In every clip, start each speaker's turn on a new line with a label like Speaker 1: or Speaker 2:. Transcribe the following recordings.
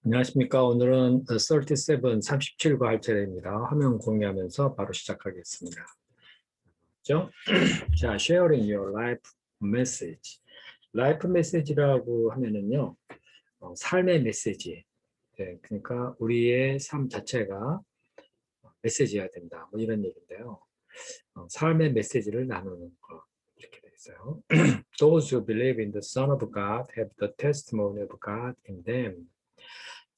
Speaker 1: 안녕하십니까. 오늘은 37과 할 차례입니다. 화면 공유하면서 바로 시작하겠습니다. 그죠? 자, sharing your life message. 라이프 메시지라고 하면은요, 삶의 메시지. 네, 그러니까 우리의 삶 자체가 메시지여야 된다. 뭐 이런 얘기인데요. 삶의 메시지를 나누는 거. 이렇게 돼 있어요. Those who believe in the Son of God have the testimony of God in them.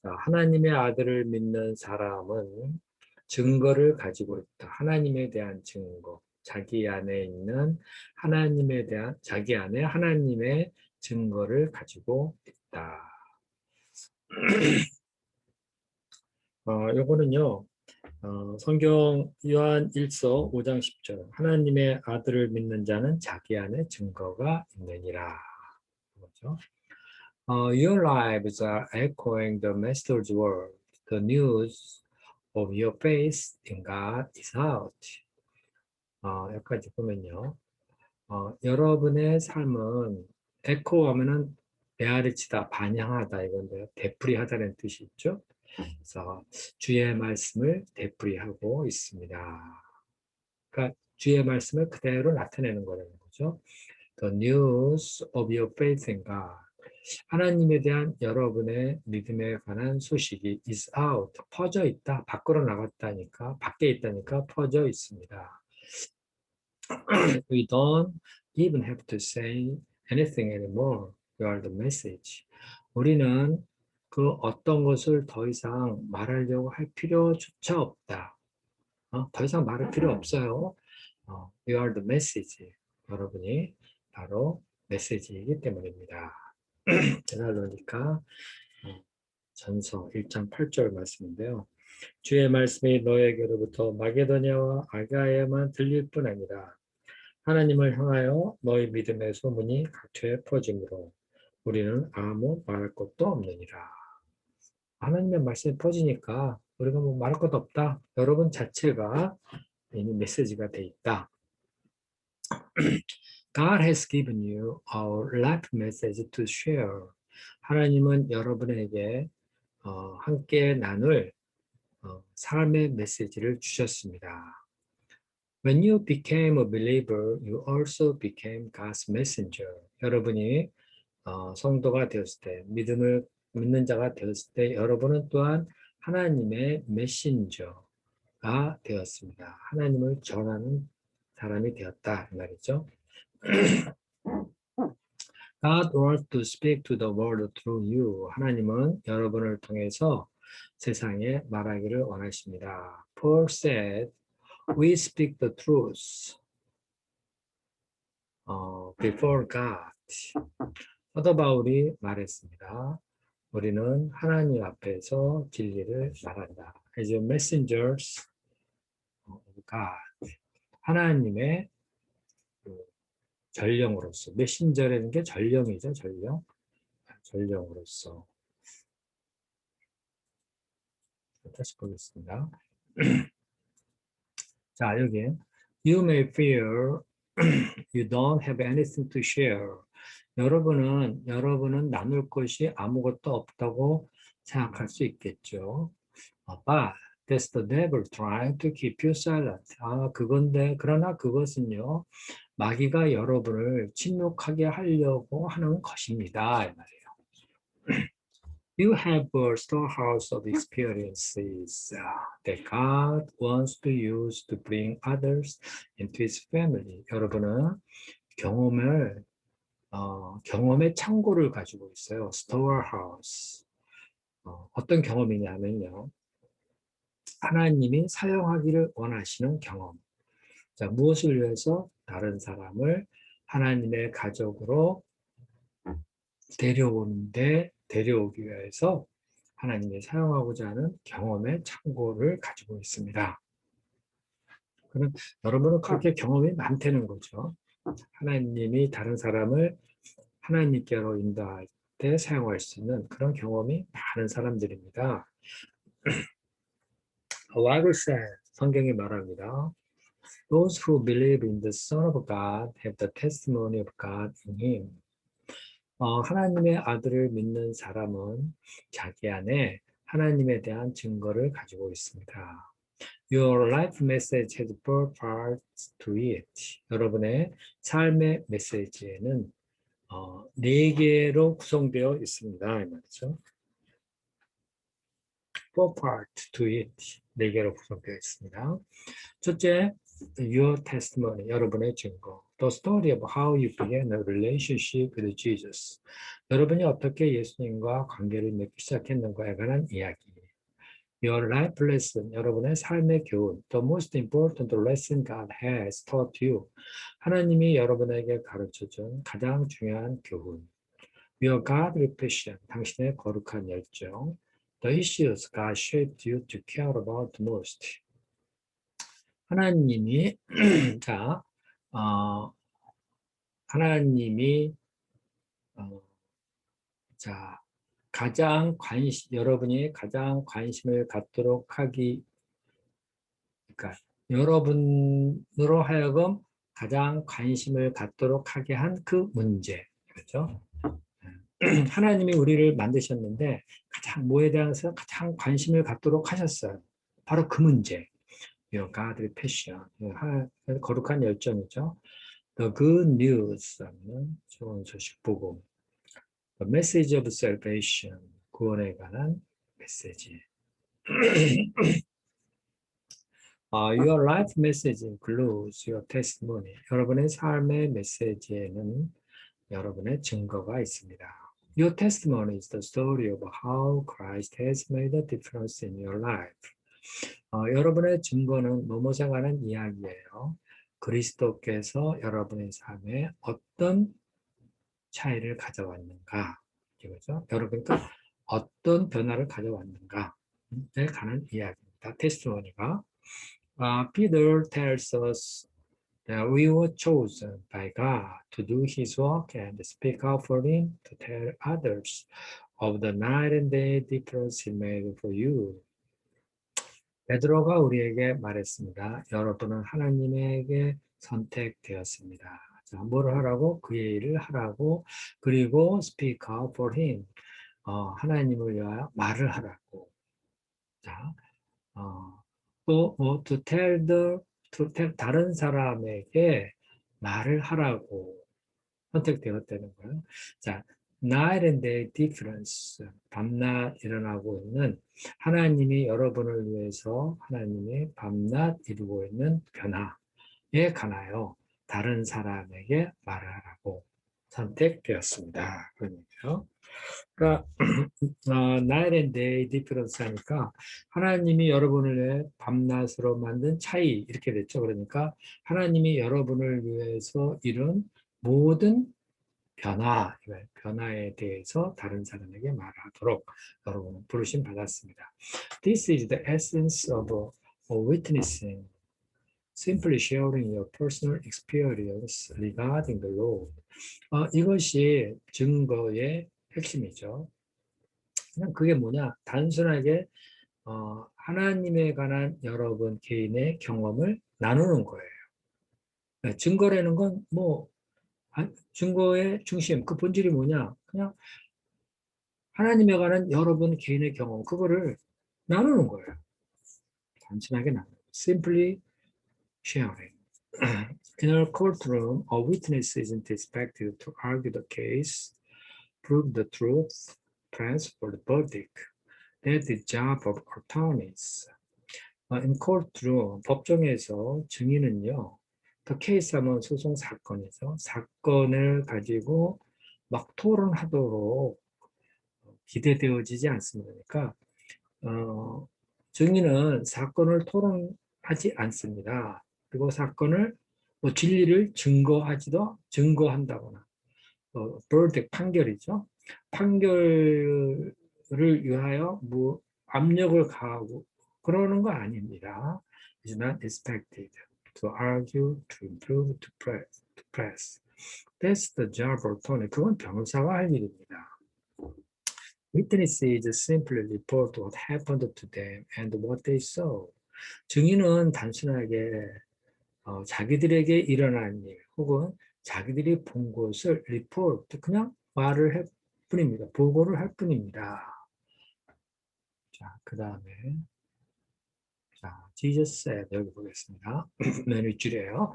Speaker 1: 자, 하나님의 아들을 믿는 사람은 증거를 가지고 있다. 하나님에 대한 증거. 자기 안에 있는 하나님에 대한, 자기 안에 하나님의 증거를 가지고 있다. 요거는요, 성경 요한 1서 5장 10절. 하나님의 아들을 믿는 자는 자기 안에 증거가 있느니라. 그거죠. Your lives are echoing the Master's word. The news of your faith in God is out. 여기까지 보면요. 여러분의 삶은 에코하면은 메아리치다, 반향하다 이건데요. 되풀이하다는 뜻이 있죠. 그래서 주의 말씀을 되풀이하고 있습니다. 그러니까 주의 말씀을 그대로 나타내는 거라는 거죠. The news of your faith in God. 하나님에 대한 여러분의 믿음에 관한 소식이 is out, 퍼져 있다, 밖으로 나갔다니까, 밖에 있다니까 퍼져 있습니다. We don't even have to say anything anymore. You are the message. 우리는 그 어떤 것을 더 이상 말하려고 할 필요조차 없다. 더 이상 말할 필요 없어요. You are the message. 여러분이 바로 메시지이기 때문입니다. 데살로니가 전서 1장 8절 말씀인데요. 주의 말씀이 너에게로부터 마게도냐와 아가야만 들릴 뿐 아니라 하나님을 향하여 너희 믿음의 소문이 각처에 퍼지므로 우리는 아무 말할 것도 없느니라. 하나님의 말씀이 퍼지니까 우리가 뭐 말할 것도 없다. 여러분 자체가 이미 메시지가 돼 있다. God has given you our life message to share. 하나님은 여러분에게 함께 나눌 삶의 메시지를 주셨습니다. When you became a believer, you also became God's messenger. 여러분이 성도가 되었을 때, 믿는 자가 되었을 때, 여러분은 또한 하나님의 메신저가 되었습니다. 하나님을 전하는 사람이 되었다 이 말이죠. God wants to speak to the world through you. 하나님은 여러분을 통해서 세상에 말하기를 원하십니다. Paul said, we speak the truth before God. 사도 바울이 말했습니다. 우리는 하나님 앞에서 진리를 말한다. As messengers of God. 하나님의 전령으로서, 메신저라는 게 전령이죠, 전령. 전령으로서. 다시 보겠습니다. 자, 여기 You may fear you don't have anything to share. 여러분은 나눌 것이 아무것도 없다고 생각할 수 있겠죠. But that's the devil trying to keep you silent. 그러나 그것은요, 마귀가 여러분을 침묵하게 하려고 하는 것입니다. 이 말이에요. You have a storehouse of experiences that God wants to use to bring others into His family. 여러분은 경험의 창고를 가지고 있어요. storehouse. 어떤 경험이냐면요. 하나님이 사용하기를 원하시는 경험. 자, 무엇을 위해서 다른 사람을 하나님의 가족으로 데려오기 위해서 하나님이 사용하고자 하는 경험의 창고를 가지고 있습니다. 그럼 여러분은 그렇게 경험이 많다는 거죠. 하나님이 다른 사람을 하나님께로 인도할 때 사용할 수 있는 그런 경험이 많은 사람들입니다. Bible says, 성경이 말합니다. Those who believe in the Son of God have the testimony of God in Him. 하나님의 아들을 믿는 사람은 자기 안에 하나님에 대한 증거를 가지고 있습니다. Your life message has four parts to it. 여러분의 삶의 메시지에는 네 개로 구성되어 있습니다. 이 말이죠. Four parts to it. 네 개로 구성되어 있습니다. 첫째, your testimony, 여러분의 증거. The story of how you began a relationship with Jesus. 여러분이 어떻게 예수님과 관계를 맺기 시작했는가에 관한 이야기. Your life lesson, 여러분의 삶의 교훈. The most important lesson God has taught you. 하나님이 여러분에게 가르쳐준 가장 중요한 교훈. Your godly passion, 당신의 거룩한 열정. The issues God shaped you to care about the most. 하나님이 자, 어, 하나님이 어, 자, 여러분이 가장 관심을 갖도록 하기, 그러니까 여러분으로 하여금 가장 관심을 갖도록 하게 한 그 문제, 그렇죠? 하나님이 우리를 만드셨는데 뭐에 대해서 가장 관심을 갖도록 하셨어요. 바로 그 문제. Your godly passion, 거룩한 열정이죠. The good news, 좋은 소식 복음. The message of salvation, 구원에 관한 메시지. Your life message includes your testimony. 여러분의 삶의 메시지에는 여러분의 증거가 있습니다. Your testimony is the story of how Christ has made a difference in your life. 여러분의 증거는 뭐뭐에 관한 이야기예요. 그리스도께서 여러분의 삶에 어떤 차이를 가져왔는가, 이거죠. 여러분과 어떤 변화를 가져왔는가에 관한 이야기입니다. 테스트머니가. Peter tells us that we were chosen by God to do His work and speak out for Him to tell others of the night and day difference He made for you. 베드로가 우리에게 말했습니다. 여러분은 하나님에게 선택되었습니다. 자, 뭘 하라고? 그의 일을 하라고. 그리고 speak out for Him. 하나님을 위하여 말을 하라고. 자, 또 to tell 다른 사람에게 말을 하라고 선택되었다는 거예요. 자, night and day difference, 밤낮 일어나고 있는 하나님이 여러분을 위해서 하나님이 밤낮 이루고 있는 변화에 관하여 다른 사람에게 말을 하라고 선택되었습니다. 그러니까요. 그러니까 night and day difference 하니까 하나님이 여러분을 위해 밤낮으로 만든 차이 이렇게 됐죠. 그러니까 하나님이 여러분을 위해서 이룬 모든 변화에 대해서 다른 사람에게 말하도록 여러분은 부르심 받았습니다. This is the essence of witnessing. Simply sharing your personal experience regarding the Lord. 이것이 증거의 핵심이죠. 그냥 그게 뭐냐? 단순하게 하나님에 관한 여러분 개인의 경험을 나누는 거예요. 증거라는 건 증거의 중심, 그 본질이 뭐냐? 그냥 하나님에 관한 여러분 개인의 경험, 그거를 나누는 거예요. 단순하게 나누는 거예요. Simply sharing. In a courtroom, a witness isn't expected to argue the case, prove the truth, press for the verdict. That's the job of attorneys. In courtroom, 법정에서 증인은요, the case 하면 소송 사건이죠. 사건을 가지고 막 토론하도록 기대되어지지 않습니다. 그러니까 증인은 사건을 토론하지 않습니다. 그리고 사건을 진리를 증거한다거나 verdict 판결이죠. 판결을 위하여 압력을 가하고 그러는 거 아닙니다. It's not expected to argue, to improve, to press. That's the job of attorney. 그건 변호사가 할 일입니다. Witnesses simply report what happened to them and what they saw. 증인은 단순하게 자기들에게 일어난 일 혹은 자기들이 본 것을 리포트 그냥 말을 할 뿐입니다. 보고를 할 뿐입니다. 자, 그 다음에 자, Jesus said 여기 보겠습니다. 맨 윗줄이에요.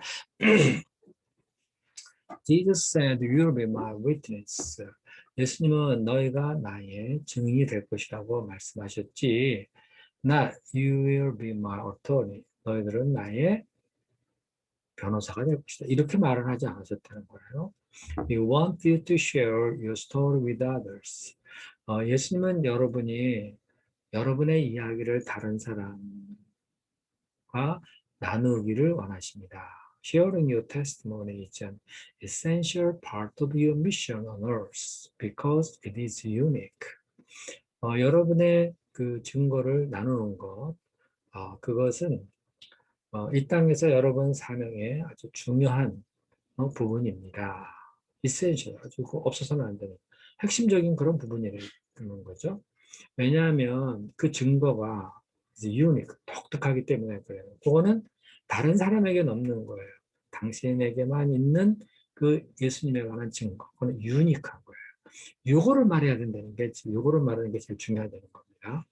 Speaker 1: Jesus said, "You'll be my witness." 예수님은 너희가 나의 증인이 될 것이라고 말씀하셨지. Not you will be my attorney. 너희들은 나의 변호사가 될 것이다. 이렇게 말을 하지 않으셨다는 거예요. We want you to share your story with others. 예수님은 여러분이 여러분의 이야기를 다른 사람과 나누기를 원하십니다. Sharing your testimony is an essential part of your mission on earth because it is unique. 여러분의 그 증거를 나누는 것, 그것은 이 땅에서 여러분 사명의 아주 중요한 부분입니다. essential, 아주 없어서는 안 되는 핵심적인 그런 부분이라는 거죠. 왜냐하면 그 증거가 unique, 독특하기 때문에 그래요. 그거는 다른 사람에게는 없는 거예요. 당신에게만 있는 그 예수님에 관한 증거, 그건 유니크한 거예요. 요거를 말해야 된다는 게, 요거를 말하는 게 제일 중요하다는 겁니다.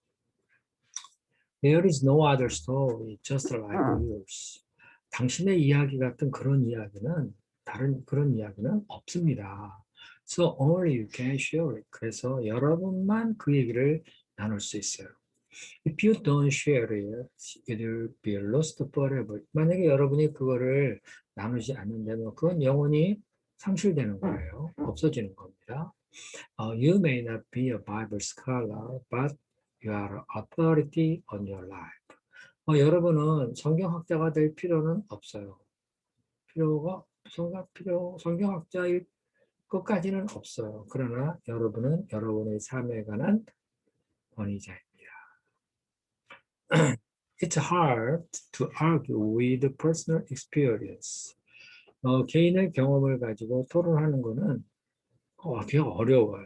Speaker 1: There is no other story just like yours. 당신의 이야기 같은 그런 이야기는, 다른 그런 이야기는 없습니다. So only you can share it. 그래서 여러분만 그 얘기를 나눌 수 있어요. If you don't share it, it will be lost forever. 만약에 여러분이 그거를 나누지 않는다면 그건 영원히 상실되는 거예요. 없어지는 겁니다. You may not be a Bible scholar, but you are authority on your life. 여러분은 성경학자가 될 필요는 없어요. 성경학자일 것까지는 없어요. 그러나 여러분은 여러분의 삶에 관한 권위자입니다. It's hard to argue with personal experience. 개인의 경험을 가지고 토론하는 거는 되게 어려워요.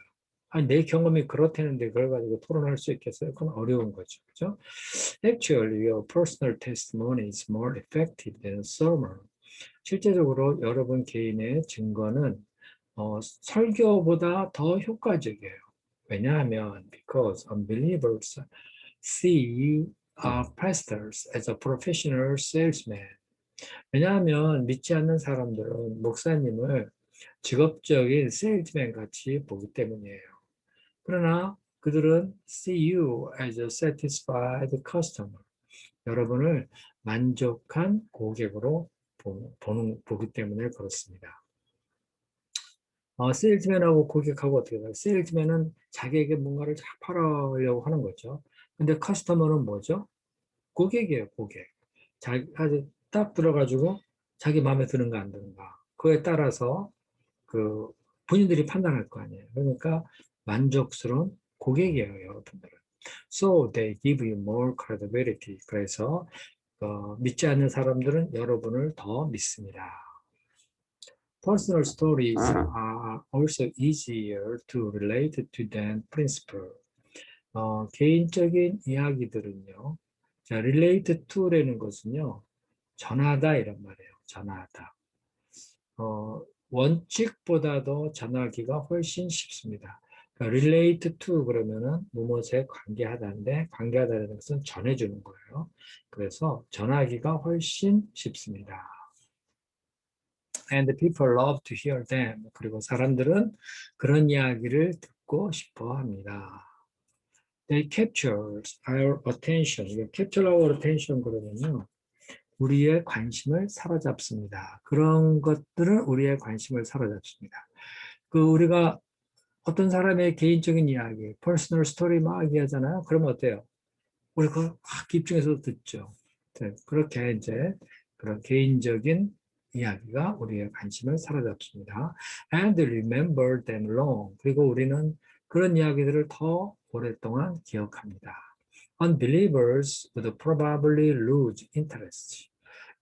Speaker 1: 아니, 내 경험이 그렇다는데 그걸 가지고 토론할 수 있겠어요? 그건 어려운 거죠. 그죠? Actually, your personal testimony is more effective than a sermon. 실제적으로 여러분 개인의 증거는 설교보다 더 효과적이에요. 왜냐하면 because unbelievers see pastors as a professional salesman. 왜냐하면 믿지 않는 사람들은 목사님을 직업적인 세일즈맨 같이 보기 때문이에요. 그러나 그들은 see you as a satisfied customer. 여러분을 만족한 고객으로 보기 때문에 그렇습니다. 세일즈맨하고 고객하고 어떻게 돼요? 세일즈맨은 자기에게 뭔가를 잘 팔으려고 하는 거죠. 근데 커스터머는 뭐죠? 고객이에요, 고객. 아주 딱 들어가지고 자기 마음에 드는가 안 드는가. 그에 따라서 그 본인들이 판단할 거 아니에요. 그러니까 만족스러운 고객이에요, 여러분들은. So they give you more credibility. 그래서 믿지 않는 사람들은 여러분을 더 믿습니다. Personal stories are also easier to relate to than principle. 개인적인 이야기들은요. 자, relate to라는 것은요. 전하다 이런 말이에요. 전하다. 원칙보다도 전하기가 훨씬 쉽습니다. 그러니까 relate to 그러면은 무엇에 관계하다인데 관계하다는 것은 전해주는 거예요. 그래서 전하기가 훨씬 쉽습니다. And people love to hear them. 그리고 사람들은 그런 이야기를 듣고 싶어 합니다. They capture our attention. capture our attention 그러면요. 우리의 관심을 사로잡습니다. 그런 것들은 우리의 관심을 사로잡습니다. 우리가 어떤 사람의 개인적인 이야기, 퍼스널 스토리 막 얘기하잖아요. 그러면 어때요? 우리 그걸 집중해서 듣죠. 네, 그렇게 이제 그런 개인적인 이야기가 우리의 관심을 사로잡습니다. And remember them long. 그리고 우리는 그런 이야기들을 더 오랫동안 기억합니다. Unbelievers would probably lose interest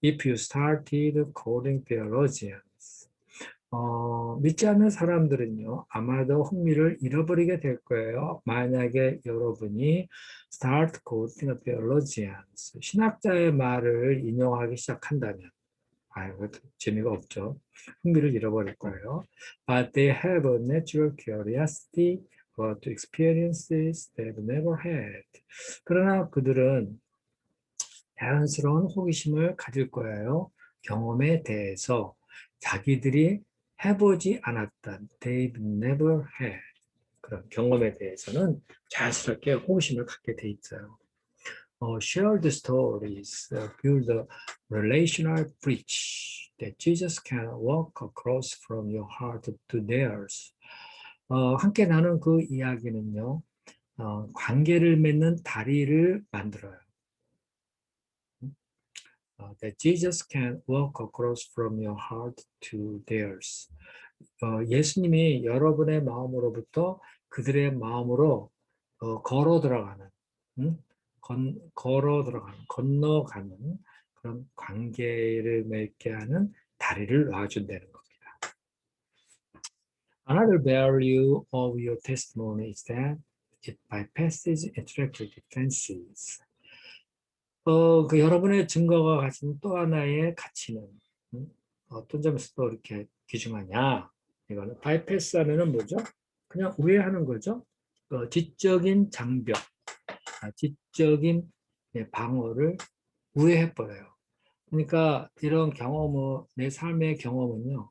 Speaker 1: if you started quoting theologians. 믿지 않는 사람들은요, 아마도 흥미를 잃어버리게 될 거예요. 만약에 여러분이 start quoting theologians, 신학자의 말을 인용하기 시작한다면, 아이고, 재미가 없죠. 흥미를 잃어버릴 거예요. But they have a natural curiosity to experiences they've never had. 그러나 그들은 자연스러운 호기심을 가질 거예요. 경험에 대해서 자기들이 해보지 않았던 they've never had 그런 경험에 대해서는 자연스럽게 호기심을 갖게 돼 있어요. Shared stories build a relational bridge that Jesus can walk across from your heart to theirs. 함께 나눈 그 이야기는요, 관계를 맺는 다리를 만들어요. That Jesus can walk across from your heart to theirs. 예수님이 여러분의 마음으로부터 그들의 마음으로 걸어 들어가는, 건너가는 그런 관계를 맺게 하는 다리를 놔준다는 겁니다. Another value of your testimony is that it bypasses intellectual defenses. 그 여러분의 증거가 가진 또 하나의 가치는 어떤 점에서 또 이렇게 귀중하냐? 이거는 바이패스 하면은 뭐죠? 그냥 우회하는 거죠. 지적인 장벽, 지적인 방어를 우회해버려요. 그러니까 이런 경험은 내 삶의 경험은요.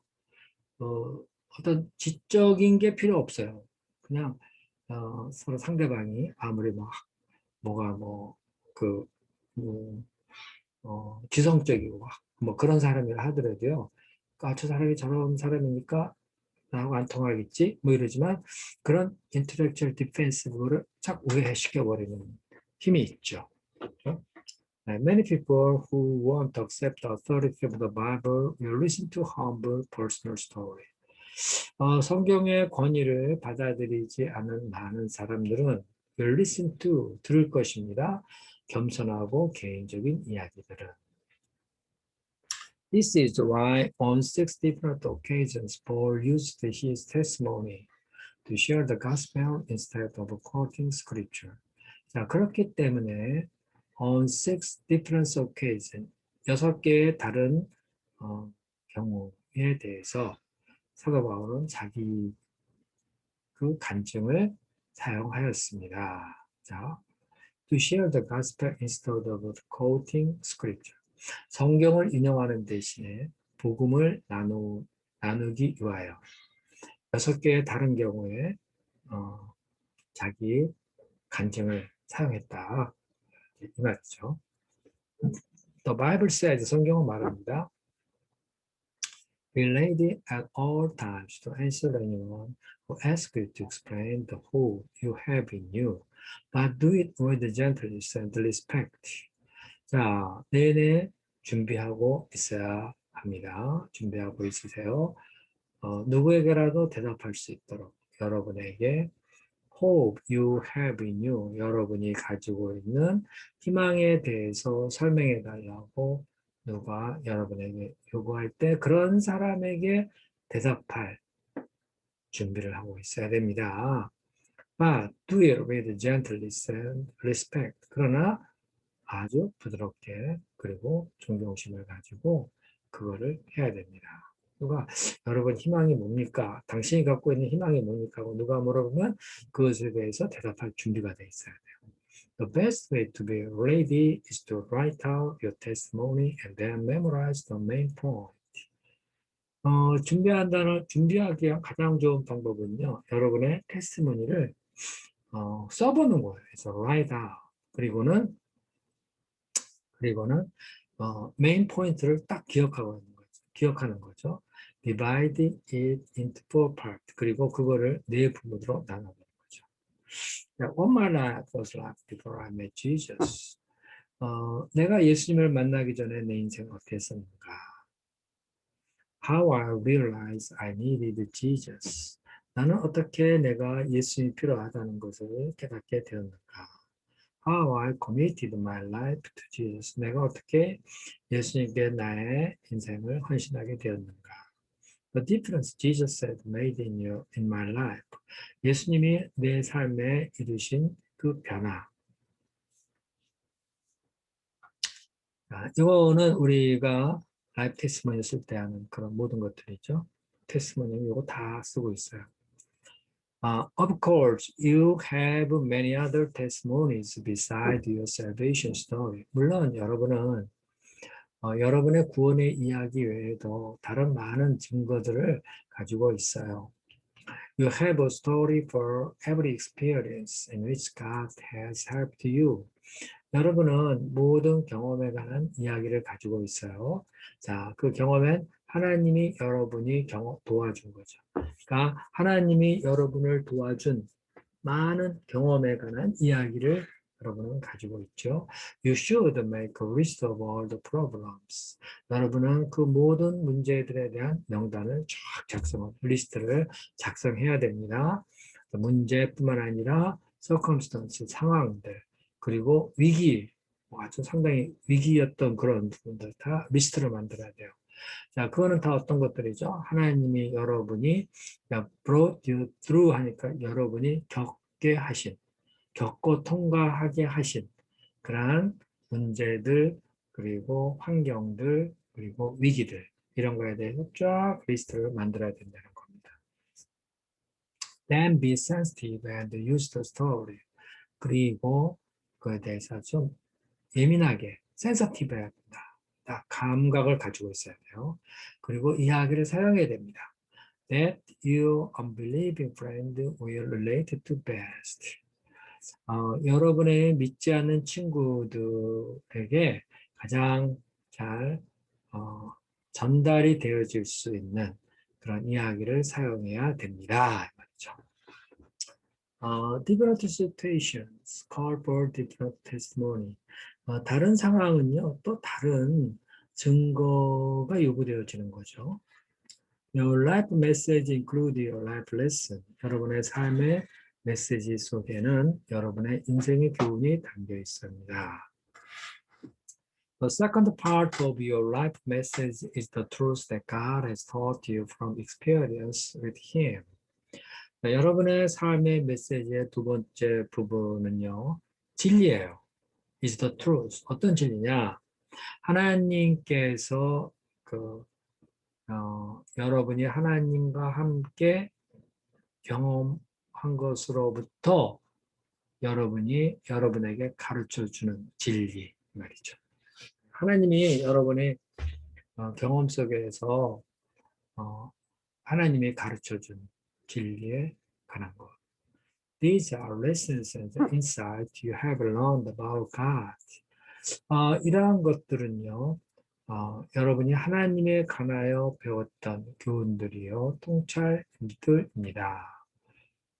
Speaker 1: 어떤 지적인 게 필요 없어요. 그냥 서로 상대방이 아무리 뭐가 그 지성적이고 뭐 그런 사람이라 하더라도요. 저 사람이 저런 사람이니까 나하고 안 통하겠지? 뭐 이러지만 그런 intellectual defense를 착 우회시켜버리는 힘이 있죠. 그렇죠? Many people who want to accept the authority of the Bible will listen to humble personal story. 성경의 권위를 받아들이지 않은 많은 사람들은 will listen to 들을 것입니다. 겸손하고 개인적인 이야기들은. This is why on 6 different occasions Paul used his testimony to share the gospel instead of quoting scripture. 자, 그렇기 때문에 on 6 different occasions, 6개의 다른 경우에 대해서 사도 바울은 자기 그 간증을 사용하였습니다. 자, to share the gospel instead of quoting scripture. 성경을 인용하는 대신에 복음을 나누기 위하여 6개의 다른 경우에 자기 간증을 사용했다. 이 말이죠. The Bible says, 성경은 말합니다. Be ready at all times to answer anyone who asks you to explain the hope you have in you, but do it with gentleness and respect. 자, 내내 준비하고 있어야 합니다. 준비하고 있으세요. 누구에게라도 대답할 수 있도록 여러분에게 hope you have in you, 여러분이 가지고 있는 희망에 대해서 설명해 달라고 누가 여러분에게 요구할 때 그런 사람에게 대답할 준비를 하고 있어야 됩니다. But do it with gentleness and respect. 그러나 아주 부드럽게 그리고 존경심을 가지고 그거를 해야 됩니다. 누가 여러분 희망이 뭡니까? 당신이 갖고 있는 희망이 뭡니까? 하고 누가 물어보면 그것에 대해서 대답할 준비가 돼 있어야 돼요. The best way to be ready is to write out your testimony and then memorize the main point. 준비하기 가장 좋은 방법은요. 여러분의 테스티모니를 써보는 거예요. 그래서 write out. 그리고는 메인 포인트를 딱 기억하는 거죠. Divide it into 4 parts. 그리고 그거를 4부분으로 나눠보는 거죠. What my life was like before I met Jesus. 내가 예수님을 만나기 전에 내 인생 어땠었는가? How I realized I needed Jesus. 나는 어떻게 내가 예수님이 필요하다는 것을 깨닫게 되었는가? How I committed my life to Jesus. 내가 어떻게 예수님께 나의 인생을 헌신하게 되었는가? The difference Jesus said made in my life. 예수님이 내 삶에 이루신 그 변화. 이거는 우리가 라이프 테스트머니 쓸 때 하는 그런 모든 것들이죠. 테스트머니 이거 다 쓰고 있어요. Of course, you have many other testimonies beside your salvation story. 물론 여러분은 여러분의 구원의 이야기 외에도 다른 많은 증거들을 가지고 있어요. You have a story for every experience in which God has helped you. 여러분은 모든 경험에 관한 이야기를 가지고 있어요. 자, 그 경험엔 하나님이 여러분이 도와준 거죠. 그러니까 하나님이 여러분을 도와준 많은 경험에 관한 이야기를 여러분은 가지고 있죠. You should make a list of all the problems. 여러분은 그 모든 문제들에 대한 명단을 리스트를 작성해야 됩니다. 문제뿐만 아니라 circumstance, 상황들, 그리고 위기, 아주 상당히 위기였던 그런 부분들 다 리스트를 만들어야 돼요. 자, 그거는 다 어떤 것들이죠? 하나님이 여러분이 brought you through 하니까 여러분이 겪게 하신, 겪고 통과하게 하신 그러한 문제들, 그리고 환경들, 그리고 위기들 이런 거에 대해서 쫙 리스트를 만들어야 된다는 겁니다. Then be sensitive and use the story. 그리고 그에 대해서 좀 예민하게, 센서티브 해야 된다. 감각을 가지고 있어야 돼요. 그리고 이야기를 사용해야 됩니다. That your unbelieving friend will relate to best. 여러분의 믿지 않는 친구들에게 가장 잘 전달이 되어질 수 있는 그런 이야기를 사용해야 됩니다. 말이죠. Different situations call for different testimony. 다른 상황은요, 또 다른 증거가 요구되어지는 거죠. Your life message include your life lesson. 여러분의 삶의 메시지 속에는 여러분의 인생의 교훈이 담겨 있습니다. The second part of your life message is the truth that God has taught you from experience with Him. 자, 여러분의 삶의 메시지의 두 번째 부분은요, 진리예요. is the truth. 어떤 진리냐? 하나님께서 여러분이 하나님과 함께 경험한 것으로부터 여러분에게 가르쳐 주는 진리 말이죠. 하나님이 여러분의 경험 속에서 하나님이 가르쳐 준 진리에 관한 것. These are lessons and insights you have learned about God. 이러한 것들은요, 여러분이 하나님에 관하여 배웠던 교훈들이요, 통찰들입니다.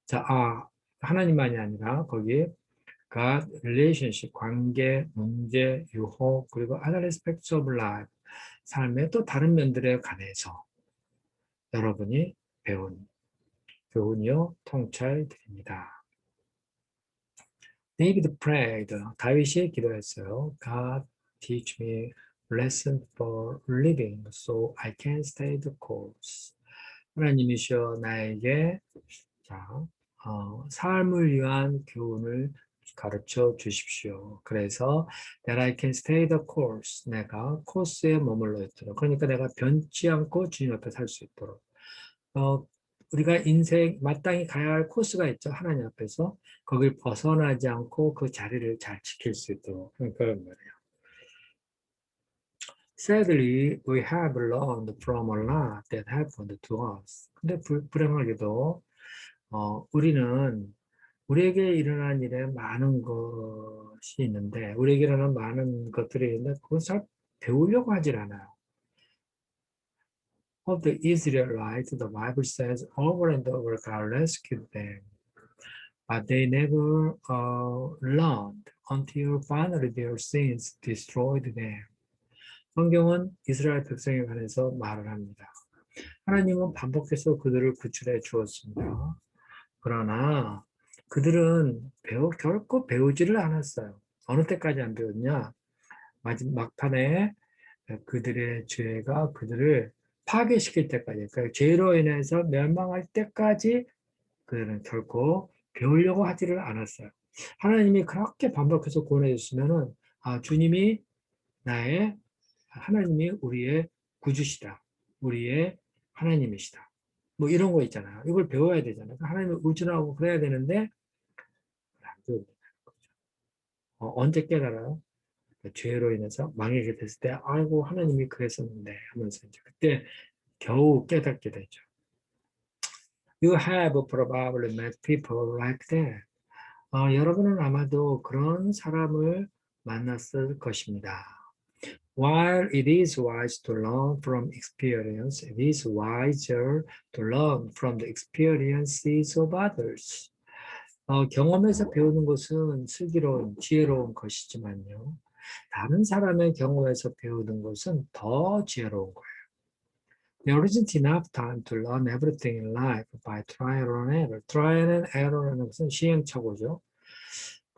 Speaker 1: 자, 하나님만이 아니라 거기에 God, relationship, 관계, 문제, 유혹, 그리고 other aspects of life, 삶의 또 다른 면들에 관해서 여러분이 배운 교훈이요, 통찰드립니다. David prayed, 다윗이 기도했어요. God, teach me lesson for living so I can stay the course. 하나님이시여 나에게 삶을 위한 교훈을 가르쳐 주십시오. 그래서 that I can stay the course. 내가 코스에 머물러 있도록. 그러니까 내가 변치 않고 주님 앞에 살 수 있도록. 우리가 인생 마땅히 가야 할 코스가 있죠. 하나님 앞에서. 거길 벗어나지 않고 그 자리를 잘 지킬 수 있도록. 그런 말이에요. Sadly, we have learned from a lot that happened to us. 근데 불행하게도 우리에게 일어난 일에 많은 것이 있는데, 우리에게 일어난 많은 것들이 있는데, 그것을 배우려고 하질 않아요. Of the Israelites, the Bible says over and over God rescued them, but they never learned until finally their sins destroyed them. 성경은 이스라엘 백성에 관해서 말을 합니다. 하나님은 반복해서 그들을 구출해 주었습니다. 그러나 그들은 결코 배우지를 않았어요. 어느 때까지 안 배웠냐? 막판에 그들의 죄가 그들을 파괴시킬 때까지, 그러니까 죄로 인해서 멸망할 때까지 그들은 결코 배우려고 하지를 않았어요. 하나님이 그렇게 반복해서 구원해 주시면은 주님이 하나님이 우리의 구주시다. 우리의 하나님이시다. 뭐 이런 거 있잖아요. 이걸 배워야 되잖아요. 하나님을 의존하고 그래야 되는데 안 배운다는 거죠. 언제 깨달아요? 죄로 인해서 망하게 됐을 때 아이고 하나님이 그랬었는데 하면서 이제 그때 겨우 깨닫게 되죠. You have probably met people like that. 여러분은 아마도 그런 사람을 만났을 것입니다. While it is wise to learn from experience, it is wiser to learn from the experiences of others. 경험에서 배우는 것은 슬기로운, 지혜로운 것이지만요. 다른 사람의 경험에서 배우는 것은 더 지혜로운 거예요. There isn't enough time to learn everything in life by trial and error. Trial and error라는 것은 시행착오죠.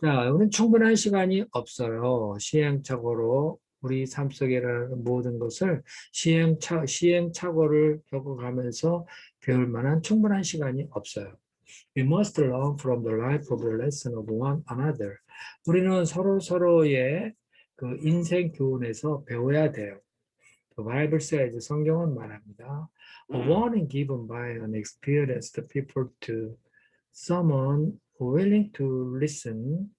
Speaker 1: 자, 우리는 충분한 시간이 없어요. 시행착오로 우리 삶 속에 일어나는 모든 것을 시행착오를 겪어가면서 배울 만한 충분한 시간이 없어요. We must learn from the life of the lesson of one another. 우리는 서로의 그 인생 교훈에서 배워야 돼요. The Bible says, 성경은 말합니다. A warning given by an experienced people to someone willing to listen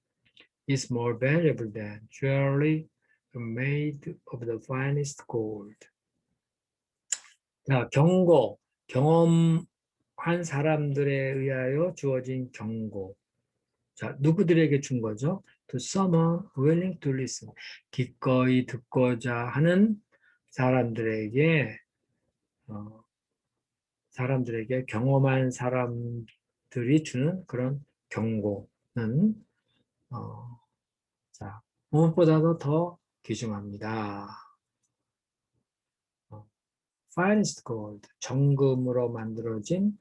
Speaker 1: is more valuable than jewelry made of the finest gold. 자, 경험한 사람들에 의하여 주어진 경고. 자, 누구들에게 준 거죠? To someone willing to listen. 기꺼이 듣고자 하는 사람들에게 경험한 사람들이 주는 그런 경고는 자, 무엇보다도 더 귀중합니다. Finest gold, 정금으로 만들어진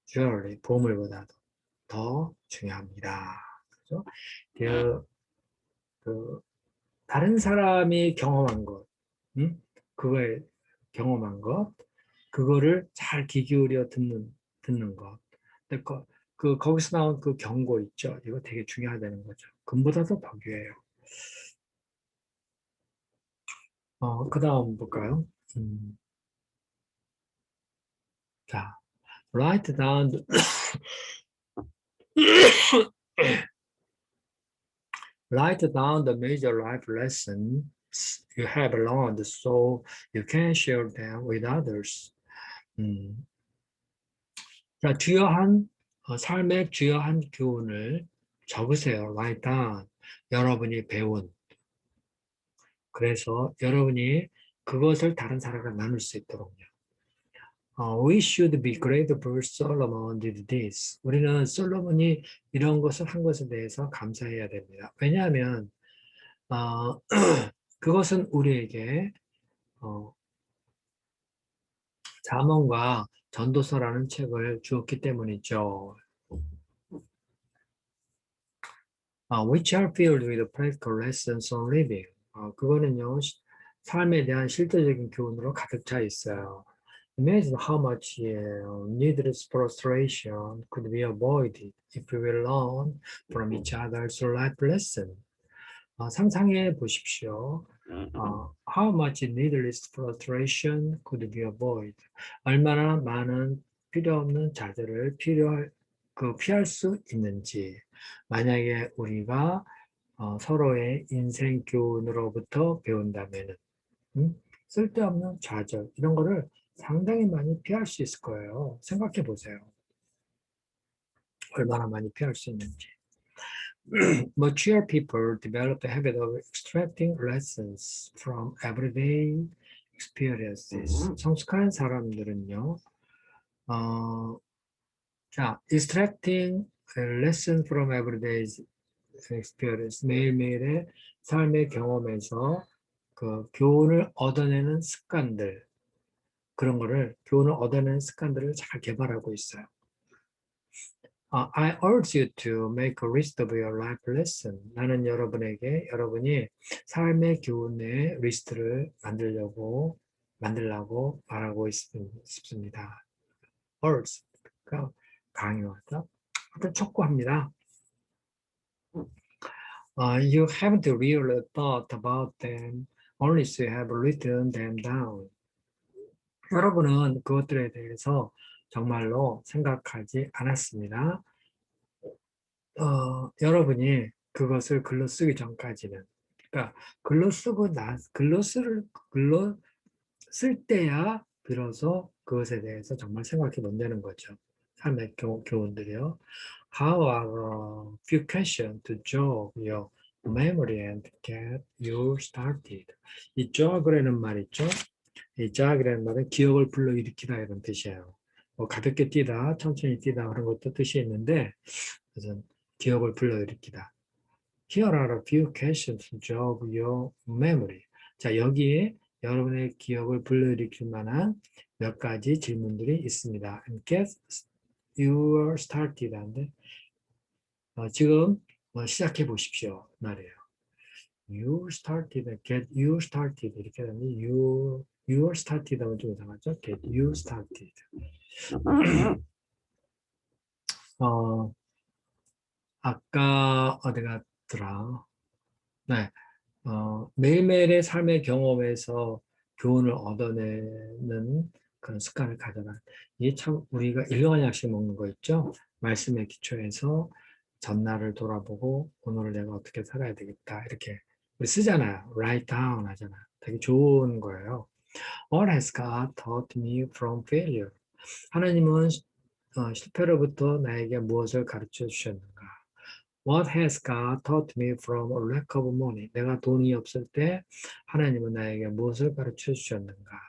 Speaker 1: jewelry, 보물보다도 더 중요합니다. 그죠? 다른 사람이 경험한 것, 그거에 경험한 것, 그거를 잘 귀 기울여 듣는 것. 근데 거기서 나온 그 경고 있죠. 이거 되게 중요하다는 거죠. 금보다도 더 귀해요. 그 다음 볼까요? 자, write down the, write down the major life lessons you have learned so you can share them with others. 자, 삶의 주요한 교훈을 적으세요. Write down. 여러분이 배운. 그래서 여러분이 그것을 다른 사람과 나눌 수 있도록요. We should be grateful Solomon did this. 우리는 솔로몬이 이런 것을 한 것에 대해서 감사해야 됩니다. 왜냐하면 그것은 우리에게 잠언과 전도서라는 책을 주었기 때문이죠. Which are filled with practical lessons on living. 그거는요, 삶에 대한 실제적인 교훈으로 가득 차 있어요. Imagine how much needless frustration could be avoided if we learn from each other's life lesson. 상상해 보십시오. How much needless frustration could be avoided. 얼마나 많은 필요 없는 자들을 피할 수 있는지. 만약에 우리가 서로의 인생 교훈으로부터 배운다면은 쓸데없는 좌절 이런 거를 상당히 많이 피할 수 있을 거예요. 생각해 보세요. 얼마나 많이 피할 수 있는지. Mature people develop the habit of extracting lessons from everyday experiences. 성숙한 사람들은요, extracting lessons from everyday experience, 매일매일의 삶의 경험에서 그 교훈을 얻어내는 습관들, 그런 거를, 교훈을 얻어내는 습관들을 잘 개발하고 있어요. I urge you to make a list of your life lesson. 나는 여러분이 삶의 교훈의 리스트를 만들라고 말하고 싶습니다. urge, 그러니까 강요하다, 어떤 촉구합니다. You haven't really thought about them, only you have written them down. 여러분은 그것들에 대해서 정말로 생각하지 않았습니다. 여러분이 그것을 글로 쓰기 전까지는, 그러니까 글로 쓸 때야 비로소 그것에 대해서 정말 생각해 본다는 거죠. 삶의 교훈들이요. How are a few questions to jog your memory and get you started? 이 jog이라는 말 있죠? 이 jog이라는 말은 기억을 불러일으키다 이런 뜻이에요. 뭐 가볍게 뛰다, 천천히 뛰다 그런 것도 뜻이 있는데, 그래서 기억을 불러일으키다. Here are a few questions to jog your memory. 자, 여기에 여러분의 기억을 불러일으킬 만한 몇 가지 질문들이 있습니다. And get you started. 한데, 지금 시작해 보십시오. 말이에요. You started, get you started. 이렇게 하면 you started 하면 좀 이상하죠? Get you started. 아까 어디 갔더라? 네. 매일매일의 삶의 경험에서 교훈을 얻어내는 그런 습관을 가져라. 이게 참 우리가 일용할 약식 먹는 거 있죠? 말씀의 기초에서 전날을 돌아보고 오늘을 내가 어떻게 살아야 되겠다. 이렇게 우리 쓰잖아요. write down 하잖아요. 되게 좋은 거예요. What has God taught me from failure? 하나님은 실패로부터 나에게 무엇을 가르쳐 주셨는가? What has God taught me from a lack of money? 내가 돈이 없을 때 하나님은 나에게 무엇을 가르쳐 주셨는가?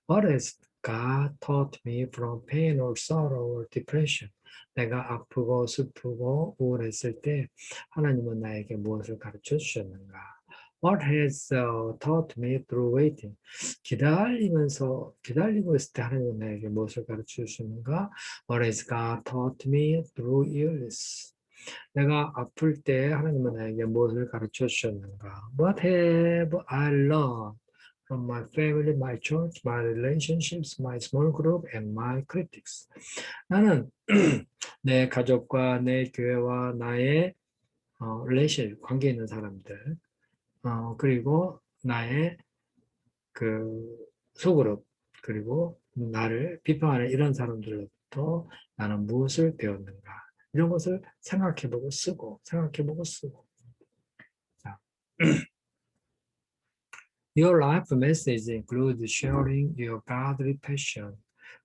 Speaker 1: What has God taught me from pain or sorrow or depression? 내가 아프고 슬프고 우울했을 때 하나님은 나에게 무엇을 가르쳐 주셨는가? What has taught me through waiting? 기다리고 있을 때 하나님은 나에게 무엇을 가르쳐 주셨는가? What has God taught me through illness? 내가 아플 때 하나님은 나에게 무엇을 가르쳐 주셨는가? What have I learned from my family, my church, my relationships, my small group, and my critics? 나는 내 가족과 내 교회와 나의 relation, 관계 있는 사람들, 그리고 나의 그 소그룹, 그리고 나를 비판하는 이런 사람들로부터 나는 무엇을 배웠는가? 이런 것을 생각해보고 쓰고, 생각해보고 쓰고. 자. Your life message includes sharing your godly passion.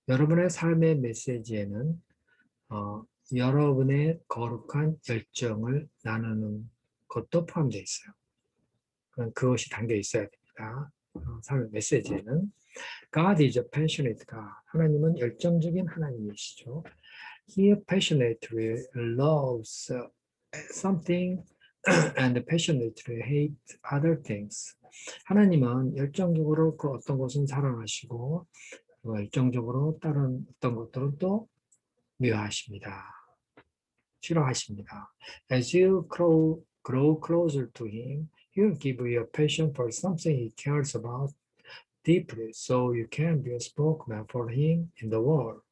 Speaker 1: 여러분의 삶의 메시지에는 여러분의 거룩한 열정을 나누는 것도 포함되어 있어요. 그것이 담겨 있어야 됩니다. 삶의 메시지에는 God is a passionate God. 하나님은 열정적인 하나님이시죠. He passionately loves something and passionately hates other things. 하나님은 열정적으로 그 어떤 것은 사랑하시고 열정적으로 다른 어떤 것들은 또 미워하십니다. 싫어하십니다. As you grow closer to Him, He will give you a passion for something He cares about deeply, so you can be a spokesman for Him in the world.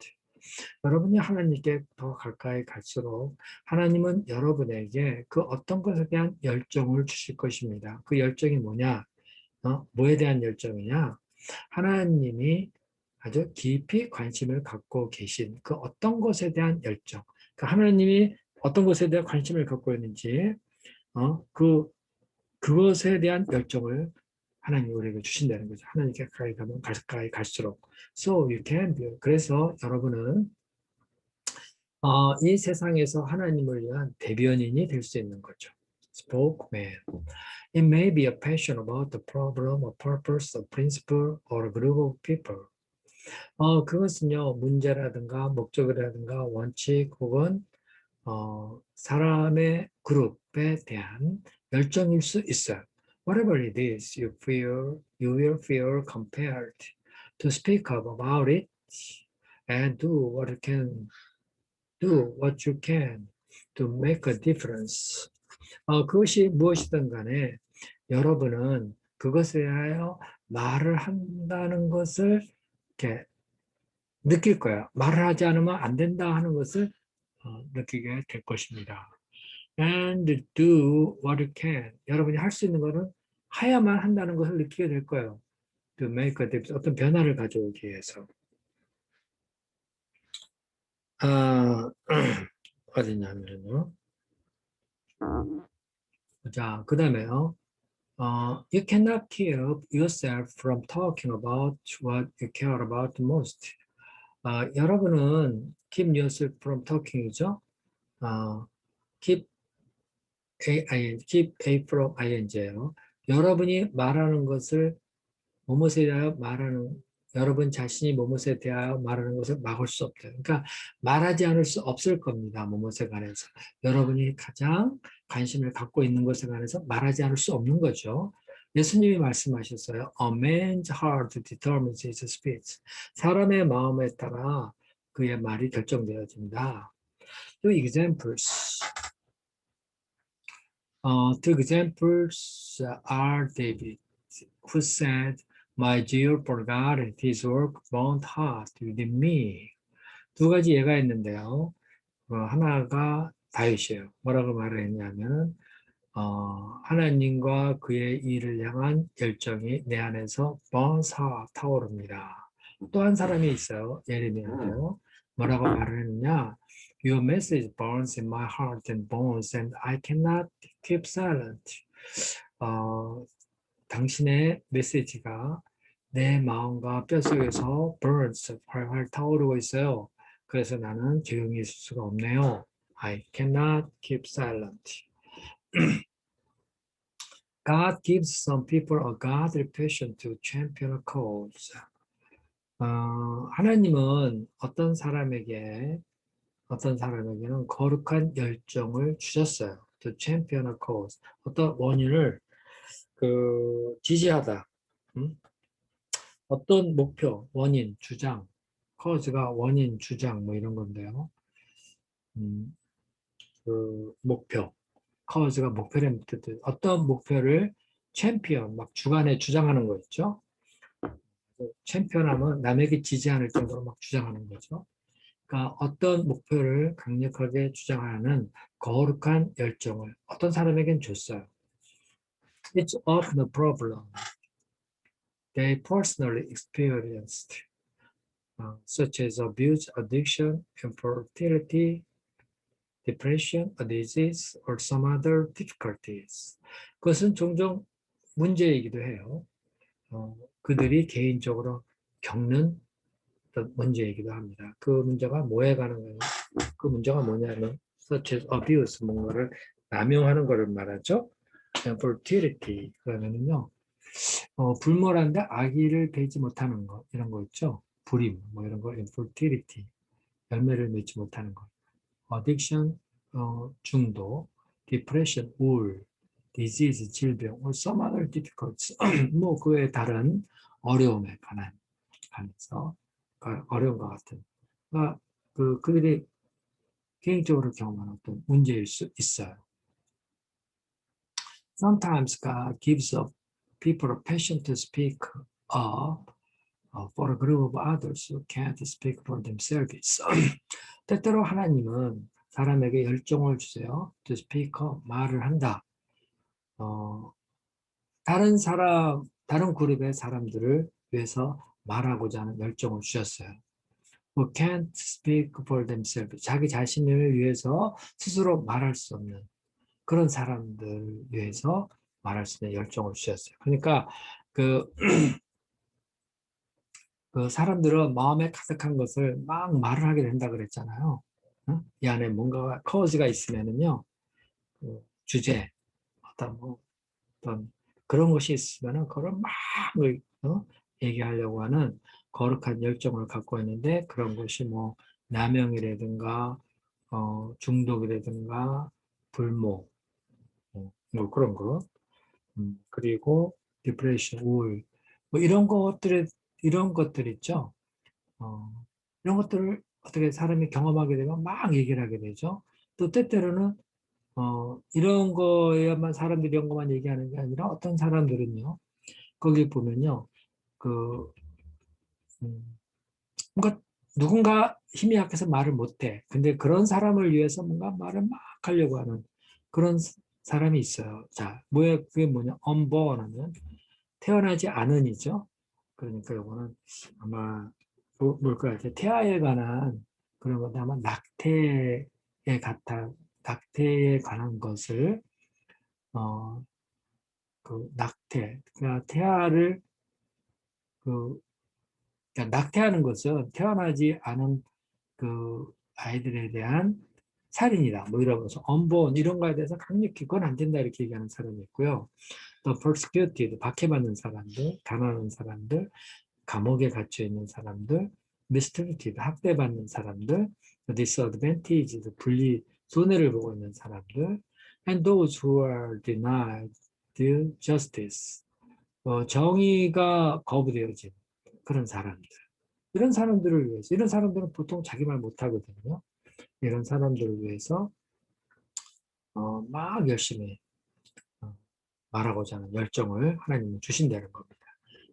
Speaker 1: 여러분이 하나님께 더 가까이 갈수록 하나님은 여러분에게 그 어떤 것에 대한 열정을 주실 것입니다. 그 열정이 뭐냐? 뭐에 대한 열정이냐? 하나님이 아주 깊이 관심을 갖고 계신 그 어떤 것에 대한 열정. 그 하나님이 어떤 것에 대한 관심을 갖고 있는지, 그것에 대한 열정을 하나님이 우리에게 주신다는 거죠. 하나님께 가까이 가면 가까이 갈수록. So you can be. 그래서 여러분은 이 세상에서 하나님을 위한 대변인이 될 수 있는 거죠. Spokesman. It may be a passion about the problem, a purpose, a principle, or a group of people. 그것은요, 문제라든가 목적이라든가 원칙 혹은 사람의 그룹에 대한 열정일 수 있어요. Whatever it is, you will feel compelled to speak up about it and do what you can to make a difference. 그것이 무엇이든 간에 여러분은 그것에 대하여 말을 한다는 것을 이렇게 느낄 거예요. 말을 하지 않으면 안 된다 하는 것을 느끼게 될 것입니다. And do what you can. 여러분이 할 수 있는 것은 해야만 한다는 것을 느끼게 될 거예요. To make a difference. 어떤 변화를 가져오기 위해서. 아, 어디냐면요. 자, 그 다음에요. You cannot keep yourself from talking about what you care about the most. 여러분은 keep yourself from talking이죠. keep keep a from ing예요. 여러분이 말하는 것을 무엇에 대하여 말하는 여러분 자신이 무엇에 대하여 말하는 것을 막을 수 없대요. 그러니까 말하지 않을 수 없을 겁니다. 무엇에 관해서 여러분이 가장 관심을 갖고 있는 것에 관해서 말하지 않을 수 없는 거죠. 예수님이 말씀하셨어요. A man's heart determines his speech. 사람의 마음에 따라 그의 말이 결정되어진다. Two examples. Two examples are David, who said, My dear forgot his work won't hurt within me. 두 가지 예가 있는데요. 하나가 다윗이에요. 뭐라고 말을 했냐면, 하나님과 그의 일을 향한 열정이 내 안에서 번사 타오릅니다. 또 한 사람이 있어요. 예레미야인데요. 뭐라고 말을 했느냐? Your message burns in my heart and bones, and I cannot keep silent. 어, 당신의 메시지가 내 마음과 뼛속에서 burns, 활활 타오르고 있어요. 그래서 나는 조용히 있을 수가 없네요. I cannot keep silent. God gives some people a godly passion to champion a cause. 하나님은 어떤 사람에게는 거룩한 열정을 주셨어요. To champion a cause. 어떤 원인을 지지하다. 어떤 목표, 원인, 주장, cause가 원인, 주장 뭐 이런 건데요. 목표, cause가 목표라는 뜻. 어떤 목표를 챔피언, 막 주관에 주장하는 거 있죠. 챔피언하면 남에게 지지 않을 정도로 막 주장하는 거죠. 그러니까 어떤 목표를 강력하게 주장하는 거룩한 열정을 어떤 사람에겐 줬어요. It's often a problem they personally experienced, such as abuse, addiction, infertility, depression, a disease, or some other difficulties. 그것은 종종 문제이기도 해요. 그들이 개인적으로 겪는 문제이기도 합니다. 그 문제가 뭐에 관한 거예요? 그 문제가 뭐냐면 such as abuse, 뭔가를 남용하는 것을 말하죠. fertility, 그러면은요, 불모란데 아기를 배지 못하는 거, 이런 거 있죠. 불임, 뭐 이런 거, infertility, 열매를 맺지 못하는 거. addiction, 중독, depression, 우울, disease, 질병, or some other difficulties, 뭐 그외 다른 어려움에 관해서 어려운 것 같은. 그들이 개인적으로 경험하는 어떤 문제일 수 있어요. Sometimes God gives people a passion to speak up for a group of others who can't speak for themselves. 때때로 하나님은 사람에게 열정을 주세요. To speak up, 말을 한다. 다른 그룹의 사람들을 위해서 말하고자 하는 열정을 주셨어요. Who can't speak for themselves. 자기 자신을 위해서 스스로 말할 수 없는 그런 사람들 위해서 말할 수 있는 열정을 주셨어요. 그러니까 그 사람들은 마음에 가득한 것을 막 말을 하게 된다 그랬잖아요. 이 안에 뭔가 커즈가 있으면은요, 주제, 어떤 그런 것이 있으면은 그걸 막 얘기하려고 하는 거룩한 열정을 갖고 있는데 그런 것이 뭐 남용이라든가 중독이라든가 불모, 뭐 그런 거, 그리고 디프레션, 우울, 뭐 이런 것들 있죠. 이런 것들을 어떻게 사람이 경험하게 되면 막 얘기를 하게 되죠. 또 때때로는 이런 거에만 사람들이 이런 것만 얘기하는 게 아니라 어떤 사람들은요. 거기 보면요. 그 뭔가 누군가 힘이 약해서 말을 못해. 근데 그런 사람을 위해서 뭔가 말을 막 하려고 하는 그런 사람이 있어요. 자, 그게 뭐냐? unborn 하면 태어나지 않은이죠. 그러니까 이거는 아마 뭘 것 같아요. 태아에 관한 그런 것 아마 낙태에 관한 것을 그 낙태, 그러니까 태아를 그 그러니까 낙태하는 것은 태어나지 않은 그 아이들에 대한 살인이다. 뭐 이러면서 언본 이런 거에 대해서 강력히 그건 안 된다 이렇게 얘기하는 사람이 있고요. 또 persecuted 박해받는 사람들, 가난한 사람들, 감옥에 갇혀 있는 사람들, mistreated 학대받는 사람들, disadvantaged 분리 손해를 보고 있는 사람들, and those who are denied the justice 정의가 거부되어진 그런 사람들. 이런 사람들을 위해서, 이런 사람들은 보통 자기 말 못하거든요. 이런 사람들을 위해서 막 열심히 어, 말하고자 하는 열정을 하나님은 주신다는 겁니다.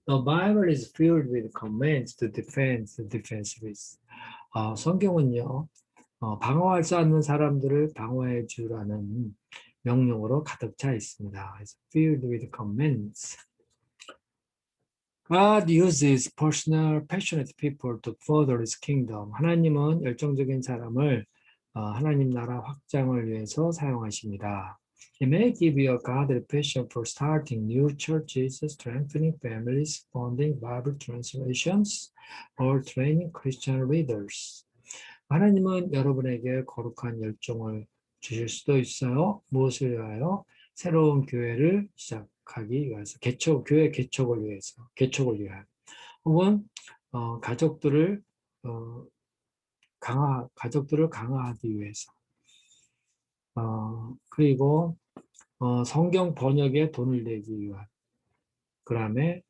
Speaker 1: The Bible is filled with commands to defend the defenseless. 성경은요, 방어할 수 없는 사람들을 방어해 주라는 명령으로 가득 차 있습니다. It's filled with commands. God uses personal, passionate people to further His kingdom. 하나님은 열정적인 사람을 하나님 나라 확장을 위해서 사용하십니다. He may give you a godly passion for starting new churches, strengthening families, funding Bible translations, or training Christian leaders. 하나님은 여러분에게 거룩한 열정을 주실 수도 있어요. 무엇을 위하여? 새로운 교회를 시작하기 위해서, 교회 개척을 위해서, 개척을 위하여. 혹은 가족들을 가족들을 강화하기 위해서. 그리고 성경 번역에 돈을 내기 위한. 그다음에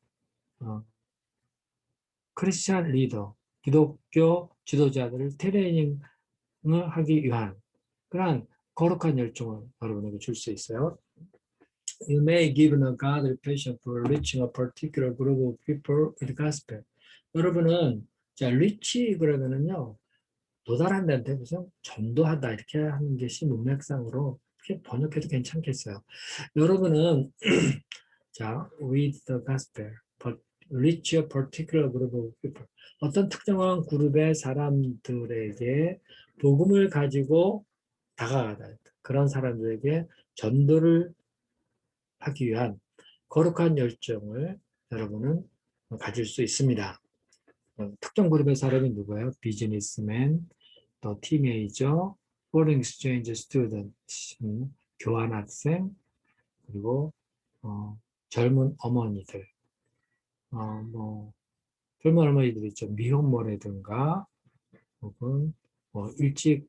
Speaker 1: 크리스찬 리더, 기독교 지도자들을 트레이닝을 하기 위한 그러한 거룩한 열정을 여러분에게 줄 수 있어요. You may give a godly passion for reaching a particular group of people with the gospel. 여러분은 자 reach 그러면은요 도달한다는데 무슨 전도하다 이렇게 하는 것이 문맥상으로 이렇게 번역해도 괜찮겠어요. 여러분은 자 with the gospel, but reach a particular group of people. 어떤 특정한 그룹의 사람들에게 복음을 가지고 다가가다. 그런 사람들에게 전도를 하기 위한 거룩한 열정을 여러분은 가질 수 있습니다. 특정 그룹의 사람이 누구예요? 비즈니스맨, 또 티네이저, foreign exchange student, 교환학생, 그리고 젊은 어머니들, 뭐 젊은 어머니들 있죠. 미혼모라든가 혹은 일찍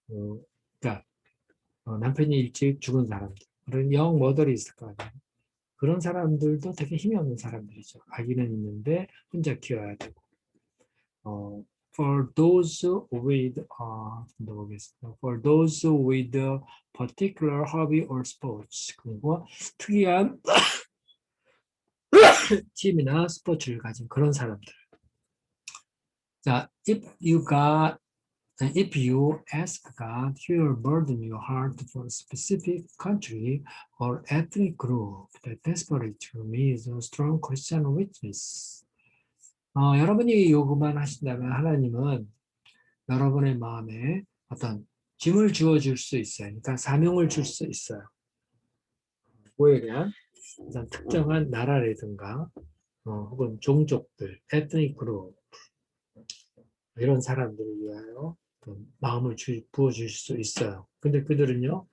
Speaker 1: 그러니까 남편이 일찍 죽은 사람들, 그런 영 머들이 있을 거 아니에요. 그런 사람들도 되게 힘이 없는 사람들이죠. 아기는 있는데 혼자 키워야 되고. For those with For those with a particular hobby or sports. 그리고 특이한 취미나 스포츠를 가진 그런 사람들. 자, if you ask God, He will burden your heart for a specific country or ethnic group that desperately needs a strong Christian witness. 여러분이 요구만 하신다면 하나님은 여러분의 마음에 어떤 짐을 주어줄 수 있어요. 그러니까 사명을 줄 수 있어요. 뭐에 대한 어떤 특정한 나라라든가 혹은 종족들, 에트닉 그룹 이런 사람들을 위하여 마음을 부어줄 수 있어요. 근데 그들은요,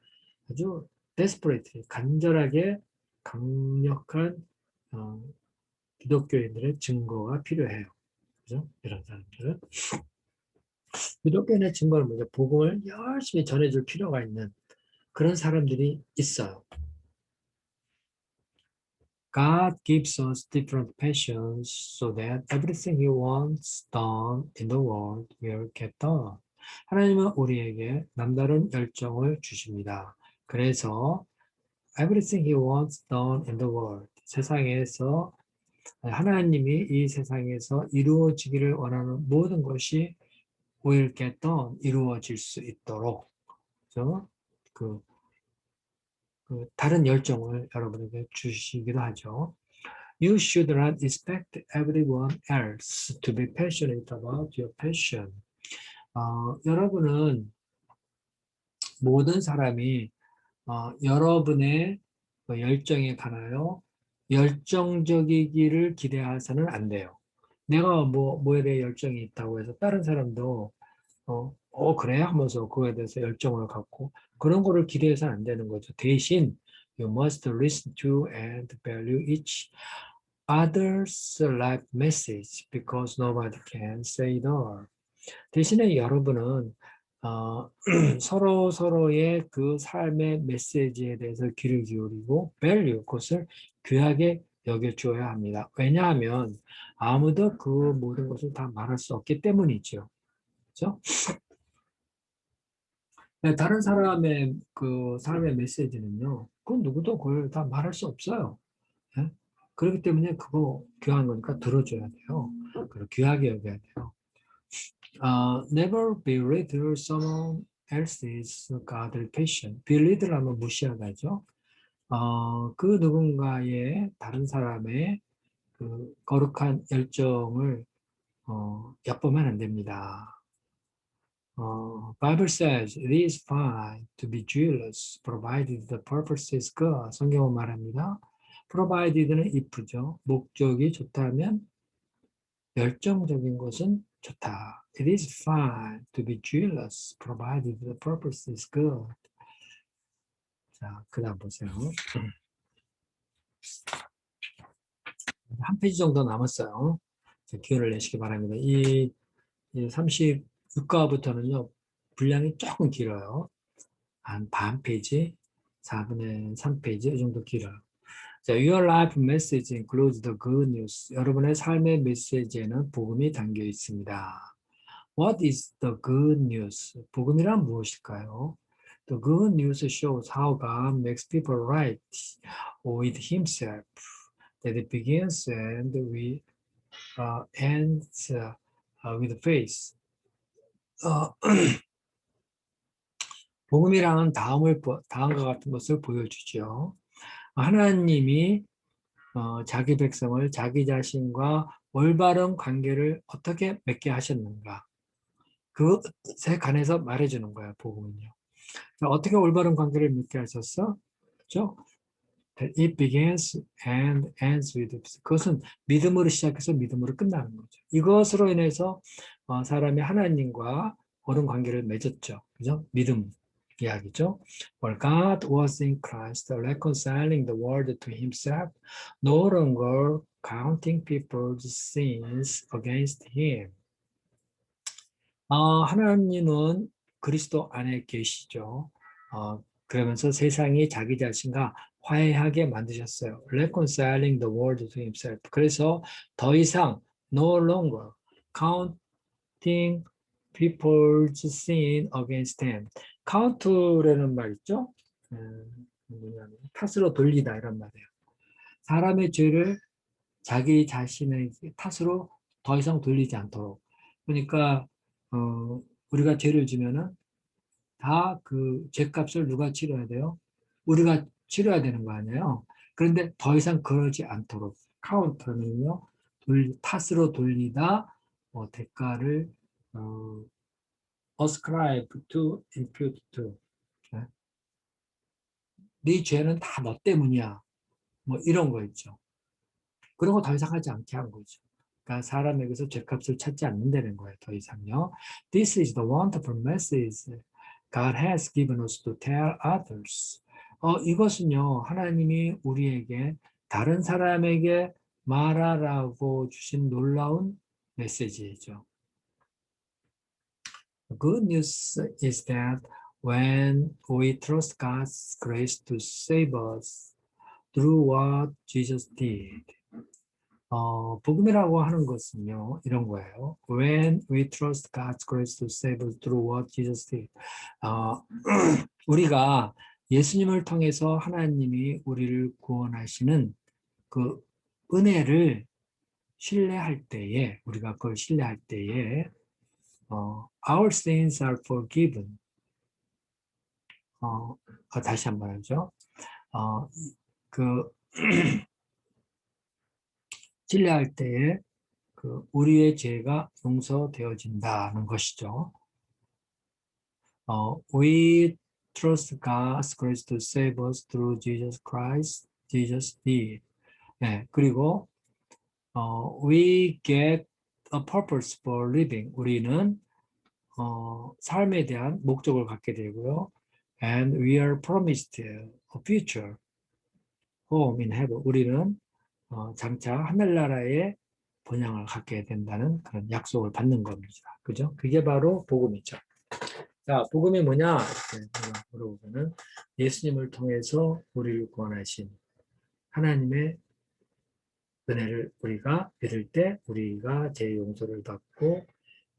Speaker 1: 아주 desperate, 간절하게 강력한 기독교인들의 증거가 필요해요. 그죠? 이런 사람들은. 기독교인의 증거는 뭐죠? 복음을 열심히 전해줄 필요가 있는 그런 사람들이 있어요. God gives us different passions so that everything He wants done in the world will get done. 하나님은 우리에게 남다른 열정을 주십니다. 그래서 everything He wants done in the world. 세상에서 하나님이 이 세상에서 이루어지기를 원하는 모든 것이 will get done, 이루어질 수 있도록 그렇죠? 그 다른 열정을 여러분에게 주시기도 하죠. You should not expect everyone else to be passionate about your passion. 여러분은 모든 사람이 여러분의 열정에 관하여 열정적이기를 기대해서는 안 돼요. 내가 뭐에 대해 열정이 있다고 해서 다른 사람도 그래? 하면서 그거에 대해서 열정을 갖고 그런 거를 기대해서는 안 되는 거죠. 대신 you must listen to and value each other's life message because nobody can say it all. 대신에 여러분은 서로의 그 삶의 메시지에 대해서 귀를 기울이고 value, 그것을 귀하게 여겨줘야 합니다. 왜냐하면 아무도 그 모든 것을 다 말할 수 없기 때문이죠. 그렇죠? 다른 사람의 그 삶의 메시지는요, 그 누구도 그걸 다 말할 수 없어요. 예? 그렇기 때문에 그거 귀한 거니까 들어줘야 돼요. 그리고 귀하게 여겨야 돼요. Never belittle someone else's godly passion. belittle하면 무시하다죠. 그 누군가의 다른 사람의 그 거룩한 열정을 얕보면 안 됩니다. Bible says it is fine to be jealous, provided the purpose is good. 성경은 말합니다. provided는 if죠. 목적이 좋다면 열정적인 것은 좋다. It is fine to be jealous, provided the purpose is good. 자, 그 다음 보세요. 한 페이지 정도 남았어요. 기회를 내시기 바랍니다. 이 36과부터는요, 분량이 조금 길어요. 한 반 페이지, 4분의 3페이지, 이 정도 길어요. 자, Your life message includes the good news. 여러분의 삶의 메시지에는 복음이 담겨 있습니다. What is the good news? 복음이란 무엇일까요? The good news shows how God makes people right with Himself. That it begins and ends with faith. 복음이랑은 다음과 같은 것을 보여주죠. 하나님이 자기 백성을 자기 자신과 올바른 관계를 어떻게 맺게 하셨는가. 그것에 관해서 말해주는 거야, 복음은요. 어떻게 올바른 관계를 맺게 하셨어? 그렇죠? It begins and ends with. 그것은 믿음으로 시작해서 믿음으로 끝나는 거죠. 이것으로 인해서 사람이 하나님과 옳은 관계를 맺었죠. 그죠? 믿음 이야기죠. For God was in Christ reconciling the world to himself, no longer counting people's sins against him. 하나님은 그리스도 안에 계시죠. 그러면서 세상이 자기 자신과 화해하게 만드셨어요. Reconciling the world to himself. 그래서 더 이상 no longer counting people's sin against him. count라는 말 있죠? 탓으로 돌리다 이런 말이에요. 사람의 죄를 자기 자신의 탓으로 더 이상 돌리지 않도록. 그러니까 우리가 죄를 지면은 다 그 죄값을 누가 치러야 돼요? 우리가 치러야 되는 거 아니에요? 그런데 더 이상 그러지 않도록 카운터는요, 탓으로 돌리다 대가를 ascribe to, impute to. 네 죄는 다 너 때문이야. 뭐 이런 거 있죠. 그런 거 더 이상 하지 않게 한 거죠. 그러니까 사람에게서 죄값을 찾지 않는다는 거예요. 더 이상요. This is the wonderful message God has given us to tell others. 이것은요. 하나님이 우리에게 다른 사람에게 말하라고 주신 놀라운 메시지죠. The good news is that when we trust God's grace to save us through what Jesus did, 복음이라고 하는 것은요, 이런 거예요. When we trust God's grace to save us through what Jesus did. 우리가 예수님을 통해서 하나님이 우리를 구원하시는 그 은혜를 신뢰할 때에, 우리가 그걸 신뢰할 때에, our sins are forgiven. 다시 한번 하죠. 그 신뢰할 때에 우리의 죄가 용서되어진다는 것이죠. We trust God's grace to save us through Jesus Christ, Jesus did. 네, 그리고 we get a purpose for living. 우리는 삶에 대한 목적을 갖게 되고요. And we are promised a future home in heaven. 우리는 장차 하늘나라에 본향을 갖게 된다는 그런 약속을 받는 겁니다. 그죠? 그게 바로 복음이죠. 자, 복음이 뭐냐? 이렇게 물어보면은 예수님을 통해서 우리를 구원하신 하나님의 은혜를 우리가 믿을 때 우리가 죄 용서를 받고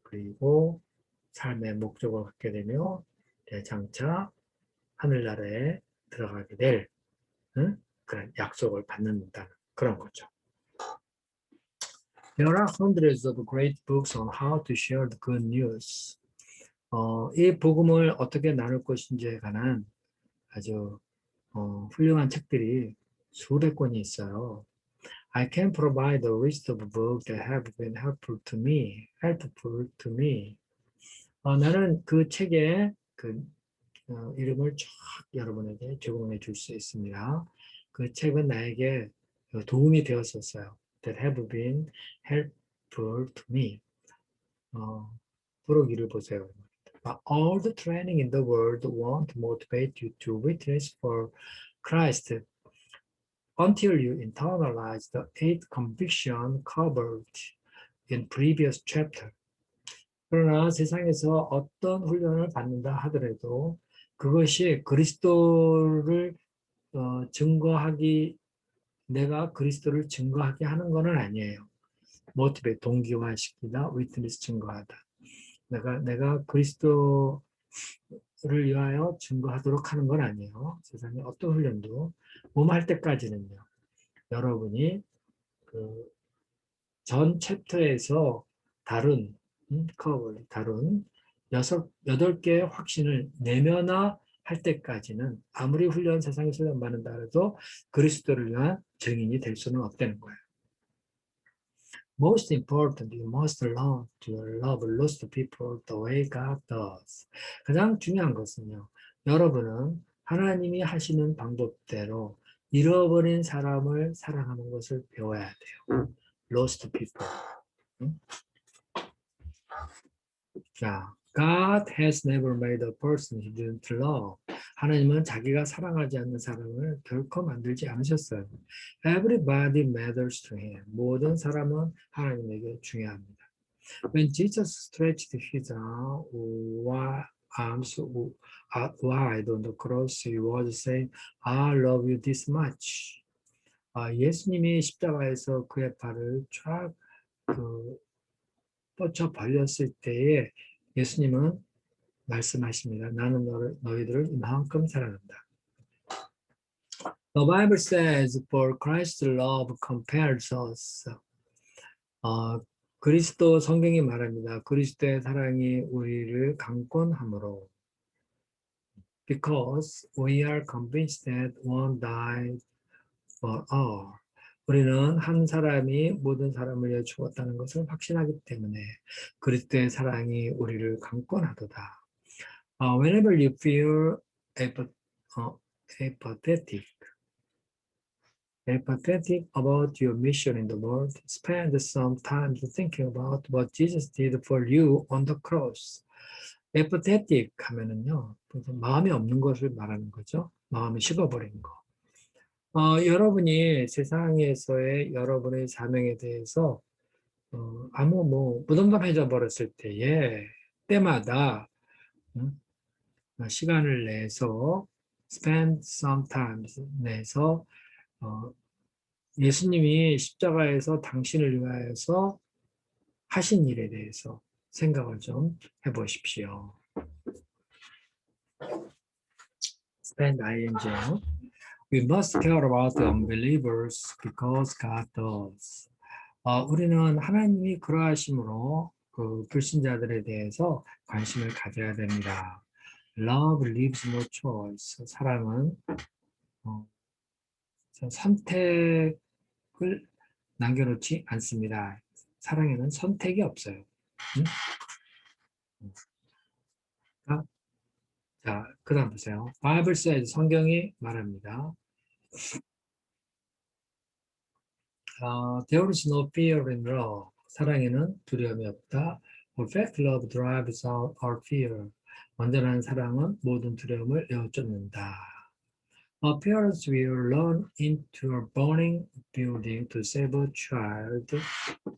Speaker 1: 그리고 삶의 목적을 갖게 되며 장차 하늘나라에 들어가게 될 그런 약속을 받는다는 그런 거죠. There are hundreds of great books on how to share the good news. 이 복음을 어떻게 나눌 것인지에 관한 아주 훌륭한 책들이 수백 권이 있어요. I can provide a list of books that have been helpful to me. 나는 그 책의 이름을 쫙 여러분에게 제공해 줄 수 있습니다. 그 책은 나에게 도움이 되었었어요. That have been helpful to me. 부르기를 보세요. But all the training in the world won't motivate you to witness for Christ until you internalize the 8 convictions covered in previous chapter. 그러나 세상에서 어떤 훈련을 받는다 하더라도 그것이 그리스도를 내가 그리스도를 증거하게 하는 것은 아니에요. 모티베 동기화시키다, 위트니스 증거하다. 내가 그리스도를 위하여 증거하도록 하는 건 아니에요. 세상에 어떤 훈련도 몸할 때까지는요. 여러분이 전 챕터에서 다룬 8개의 확신을 내면화할 때까지는 아무리 세상에서 훈련 받는다 해도 그리스도를 위한 증인이 될 수는 없다는 거예요. Most important, you must learn to love lost people the way God does. 가장 중요한 것은요. 여러분은 하나님이 하시는 방법대로 잃어버린 사람을 사랑하는 것을 배워야 돼요. Lost people. 자, God has never made a person he didn't love. 하나님은 자기가 사랑하지 않는 사람을 결코 만들지 않으셨어요. Everybody matters to him. 모든 사람은 하나님에게 중요합니다. When Jesus stretched his arms wide on the cross, he was saying, I love you this much. 예수님이 십자가에서 그의 발을 쫙 뻗쳐 벌렸을 때에 예수님은 말씀하십니다. 나는 너희들을 이만큼 사랑한다. The Bible says, for Christ's love compels us. 그리스도 성경이 말합니다. 그리스도의 사랑이 우리를 강권함으로. Because we are convinced that one died for all. 우리는 한 사람이 모든 사람을 위해 죽었다는 것을 확신하기 때문에 그리스도의 사랑이 우리를 강권하도다. Whenever you feel apathetic about your mission in the world, spend some time thinking about what Jesus did for you on the cross. apathetic 하면은요, 마음이 없는 것을 말하는 거죠. 마음이 식어버린 거. 여러분이 세상에서의 여러분의 사명에 대해서 무덤덤해져 버렸을 때마다 시간을 내서 spend some time 내서 예수님이 십자가에서 당신을 위하여서 하신 일에 대해서 생각을 좀 해보십시오. spend ing. We must care about the unbelievers because God does. 우리는 하나님이 그러하심으로 그 불신자들에 대해서 관심을 가져야 됩니다. Love leaves no choice. 사랑은 선택을 남겨놓지 않습니다. 사랑에는 선택이 없어요. 응? 자, 그 다음 보세요. Bible says, 성경이 말합니다. There is no fear in love. 사랑에는 두려움이 없다. Perfect love drives out our fear. 완전한 사랑은 모든 두려움을 내어쫓는다. A parents will run into a burning building to save a child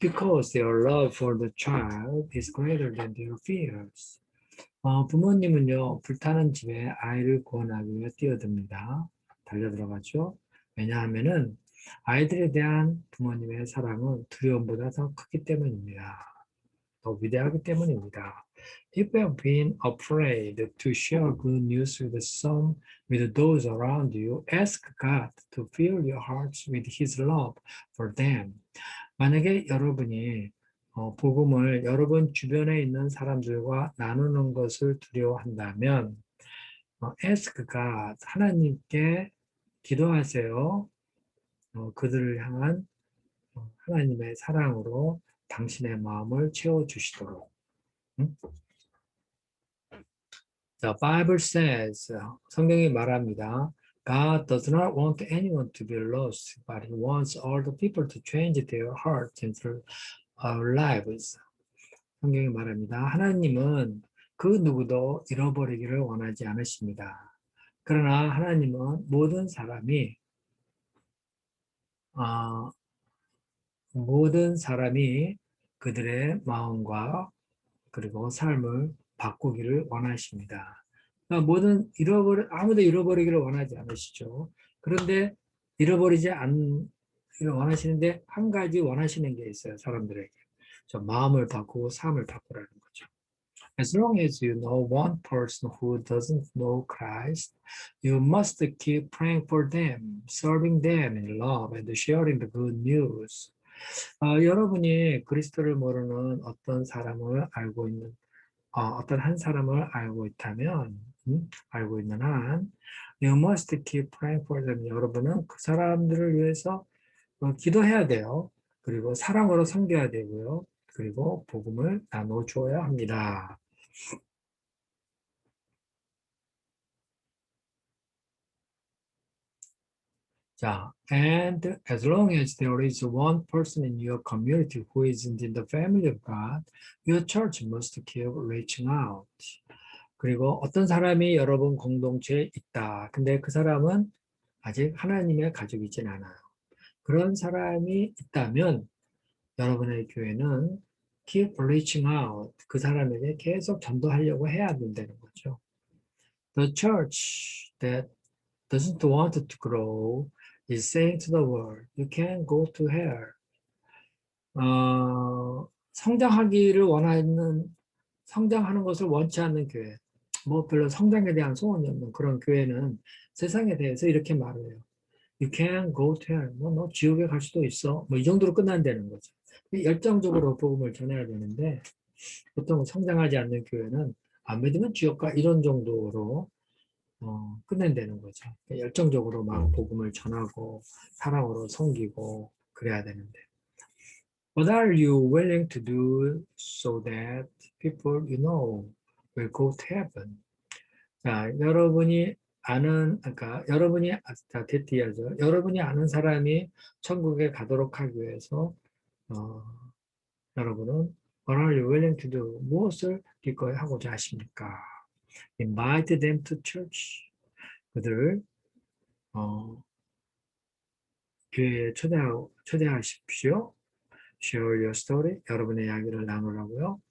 Speaker 1: because their love for the child is greater than their fears. 부모님은요, 불타는 집에 아이를 구원하기 위해 뛰어듭니다. 달려들어가죠. 왜냐하면은 아이들에 대한 부모님의 사랑은 두려움보다 더 크기 때문입니다. 더 위대하기 때문입니다. If you have been afraid to share good news with those around you, ask God to fill your hearts with His love for them. 만약에 여러분이 복음을 여러분 주변에 있는 사람들과 나누는 것을 두려워한다면 ask God, 하나님께 기도하세요. 그들을 향한 하나님의 사랑으로 당신의 마음을 채워주시도록. 응? The Bible says, 성경이 말합니다. God does not want anyone to be lost, but He wants all the people to change their hearts and their lives. 성경이 말합니다. 하나님은 그 누구도 잃어버리기를 원하지 않으십니다. 그러나 하나님은 모든 사람이 그들의 마음과 그리고 삶을 바꾸기를 원하십니다. 그러니까 아무도 잃어버리기를 원하지 않으시죠. 그런데 잃어버리지 않기를 원하시는데 한 가지 원하시는 게 있어요. 사람들에게. 마음을 바꾸고 삶을 바꾸라는 거죠. As long as you know one person who doesn't know Christ, you must keep praying for them, serving them in love, and sharing the good news. 여러분이 그리스도를 모르는 어떤 한 사람을 알고 있다면, 알고 있는 한, you must keep praying for them. 여러분은 그 사람들을 위해서 기도해야 돼요. 그리고 사랑으로 섬겨야 되고요. 그리고 복음을 나눠 주어야 합니다. 자, and as long as there is one person in your community who isn't in the family of God, your church must keep reaching out. 그리고 어떤 사람이 여러분 공동체에 있다. 근데 그 사람은 아직 하나님의 가족이진 않아요. 그런 사람이 있다면 여러분의 교회는 keep reaching out. 그 사람에게 계속 전도하려고 해야 된다는 거죠. The church that doesn't want to grow is saying to the world, you can go to hell. 성장하는 것을 원치 않는 교회, 별로 성장에 대한 소원이 없는 그런 교회는 세상에 대해서 이렇게 말을 해요. You can go to hell. 너 지옥에 갈 수도 있어. 이 정도로 끝난다는 거죠. 열정적으로 복음을 전해야 되는데 보통 성장하지 않는 교회는 안 믿으면 지옥 가 이런 정도로 끝낸다는 거죠. 열정적으로 막 복음을 전하고 사랑으로 섬기고 그래야 되는데. What are you willing to do so that people you know will go to heaven? 자, 데티하죠. 여러분이 아는 사람이 천국에 가도록 하기 위해서 어, 여러분은 What are you willing to do? 무엇을 기꺼이 하고자 하십니까? Invite them to church. 그들을 교회에 초대하십시오. Share your story. 여러분의 이야기를 나누라고요.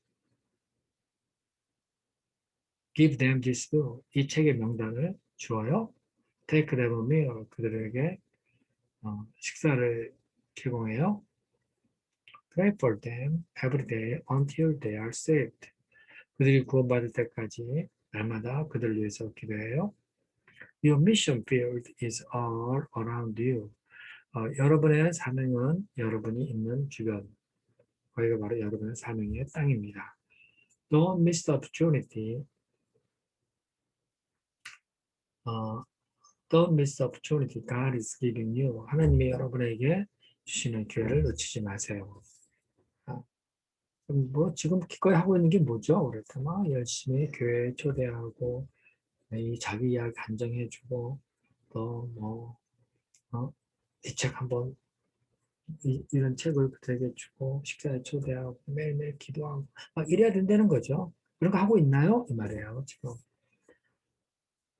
Speaker 1: Give them this book. 이 책의 명단을 주어요. Take them a meal. 그들에게 식사를 제공해요. Pray for them every day until they are saved. 그들이 구원받을 때까지 날마다 그들을 위해서 기도해요. Your mission field is all around you. 여러분의 사명은 여러분이 있는 주변. 거기가 바로 여러분의 사명의 땅입니다. Don't miss the opportunity. Don't miss the opportunity God is giving you. 하나님이 여러분에게 주시는 기회를 놓치지 마세요. 아, 그럼 뭐 지금 기꺼이 하고 있는 게 뭐죠? 그렇다면 열심히 교회에 초대하고 이 자기 이야기 간증해주고 또뭐 이 책 한번 이런 책을 그들에게 주고 식사에 초대하고 매일매일 기도하고 막 이래야 된다는 거죠. 그런 거 하고 있나요? 이 말이에요. 지금.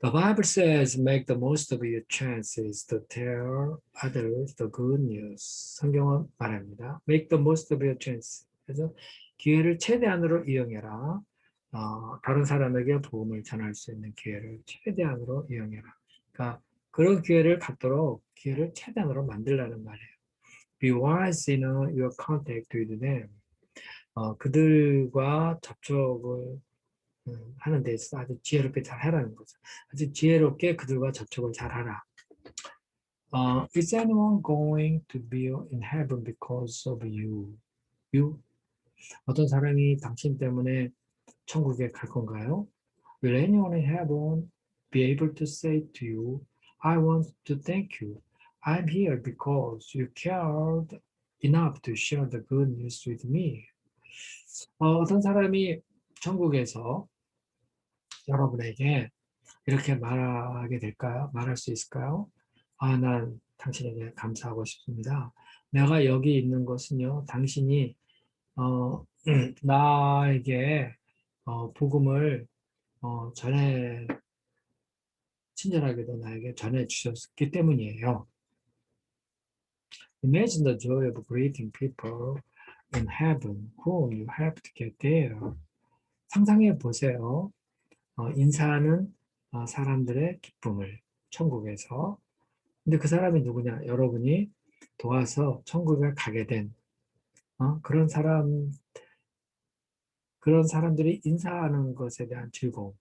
Speaker 1: The Bible says, make the most of your chances to tell others the good news. 성경은 말합니다. Make the most of your chance. 그래서 기회를 최대한으로 이용해라. 다른 사람에게 복음을 전할 수 있는 기회를 최대한으로 이용해라. 그러니까 그런 기회를 갖도록 기회를 최대한으로 만들라는 말이에요. Be wise in your contact with them. 그들과 접촉을 하는 데 있어서 아주 지혜롭게 잘 하라는 거죠. 아주 지혜롭게 그들과 접촉을 잘 하라. Is anyone going to be in heaven because of you? You? 어떤 사람이 당신 때문에 천국에 갈 건가요? Will anyone in heaven be able to say to you, I want to thank you. I'm here because you cared enough to share the good news with me. 어떤 사람이 천국에서 여러분에게 이렇게 말하게 될까요? 말할 수 있을까요? 난 당신에게 감사하고 싶습니다. 내가 여기 있는 것은요, 당신이 나에게 복음을 전해 친절하게도 나에게 전해 주셨기 때문이에요. Imagine the joy of greeting people in heaven whom you helped get there. 상상해 보세요. 인사하는 사람들의 기쁨을 천국에서. 근데 그 사람이 누구냐? 여러분이 도와서 천국에 가게 된 그런 그런 사람들이 인사하는 것에 대한 즐거움.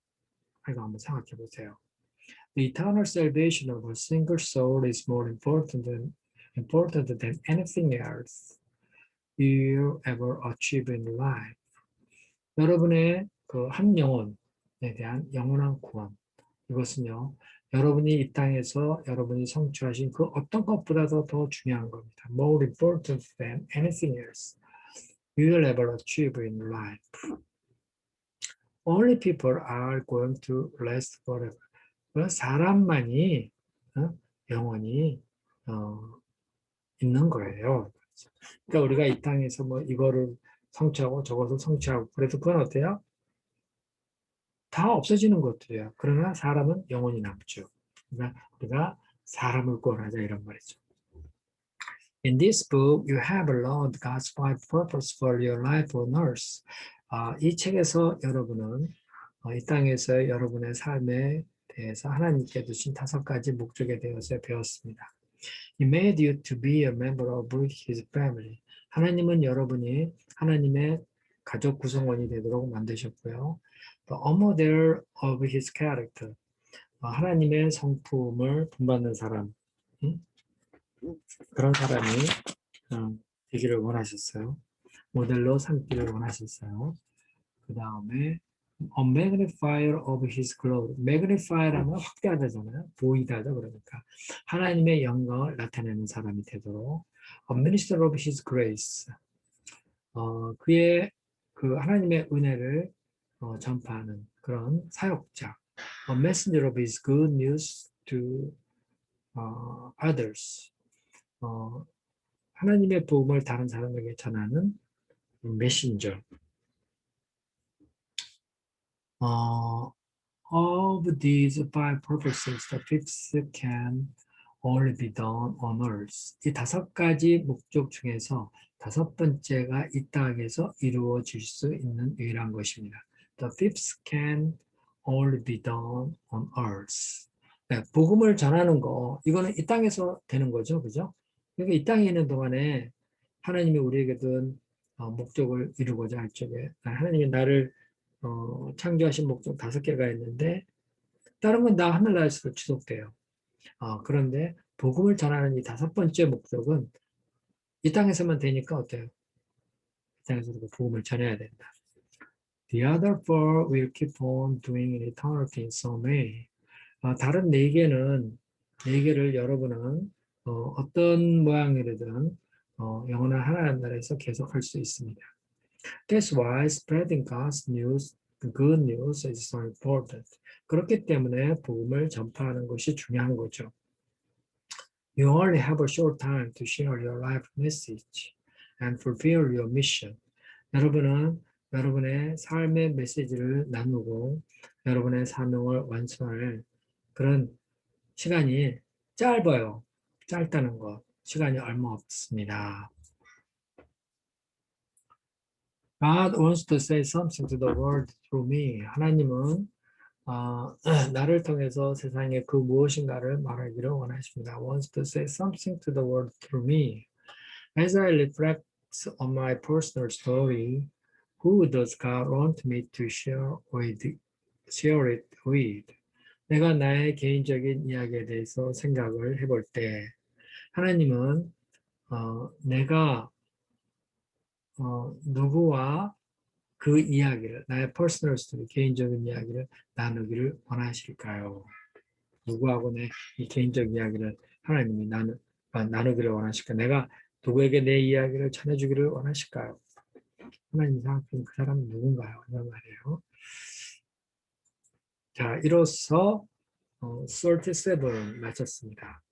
Speaker 1: 이거 한번 생각해 보세요. The eternal salvation of a single soul is more important than anything else you ever achieve in life. 여러분의 그 한 영혼에 대한 영원한 구원. 이것은요, 여러분이 이 땅에서 여러분이 성취하신 그 어떤 것보다도 더 중요한 겁니다. More important than anything else you will ever achieve in life. Only people are going to last forever. 사람만이 영원히 있는 거예요. 그러니까 우리가 이 땅에서 뭐 이거를 성취하고 저것을 성취하고 그래서 그건 어때요? 다 없어지는 것들이에요. 그러나 사람은 영원히 남죠. 그러니까 우리가 사람을 구원하자 이런 말이죠. In this book, you have learned God's five purposes for your life on earth. 이 책에서 여러분은 이 땅에서 여러분의 삶에 대해서 하나님께 주신 5가지 목적에 대해서 배웠습니다. He made you to be a member of His family. 하나님은 여러분이 하나님의 가족 구성원이 되도록 만드셨고요. A model of His character. 하나님의 성품을 본받는 사람. 그런 사람이 되기를 원하셨어요. 모델로 삼기를 원하셨어요. 그 다음에 A magnifier of His glory. magnify라면 확대하다잖아요. 보이다죠. 그러니까 하나님의 영광을 나타내는 사람이 되도록 A minister of His grace. 그의 그 하나님의 은혜를 전파하는 그런 사역자. A messenger of His good news to others. 하나님의 복음을 다른 사람에게 전하는 메신저. Of these five purposes, the fifth can only be done on earth. 이 5가지 목적 중에서 5번째가 이 땅에서 이루어질 수 있는 유일한 것입니다. The fifth can only be done on earth. 네, 복음을 전하는 거, 이거는 이 땅에서 되는 거죠, 그죠? 그러니까 이 땅에 있는 동안에 하나님이 우리에게 준 목적을 이루고자 할 적에 하나님이 나를 창조하신 목적 5개가 있는데 다른 건 다 하늘나라에서 지속돼요. 그런데 복음을 전하는 이 5번째 목적은 이 땅에서만 되니까 어때요? 이 땅에서도 복음을 전해야 된다. The other four will keep on doing in eternity in some way. 다른 4개는 4개를 여러분은 어떤 모양이든 영원한 하나님 나라에서 계속 할 수 있습니다. That's why spreading God's news, the good news is so important. 그렇기 때문에 복음을 전파하는 것이 중요한 거죠. You only have a short time to share your life message and fulfill your mission. 여러분은 여러분의 삶의 메시지를 나누고 여러분의 사명을 완수할 그런 시간이 짧아요. 짧다는 것. 시간이 얼마 없습니다. God wants to say something to the world through me. 하나님은 나를 통해서 세상에 그 무엇인가를 말하기를 원하십니다. Wants to say something to the world through me. As I reflect on my personal story, who does God want me to share it with? 내가 나의 개인적인 이야기에 대해서 생각을 해볼 때 하나님은 내가 누구와 그 이야기를 나의 퍼스널 스토리, 개인적인 이야기를 나누기를 원하실까요? 누구하고 내 이 개인적 이야기를 하나님이 나누기를 원하실까? 내가 누구에게 내 이야기를 전해주기를 원하실까요? 하나님이 생각하는 그 사람은 누군가요? 이런 말이에요. 자, 이로써 37 마쳤습니다.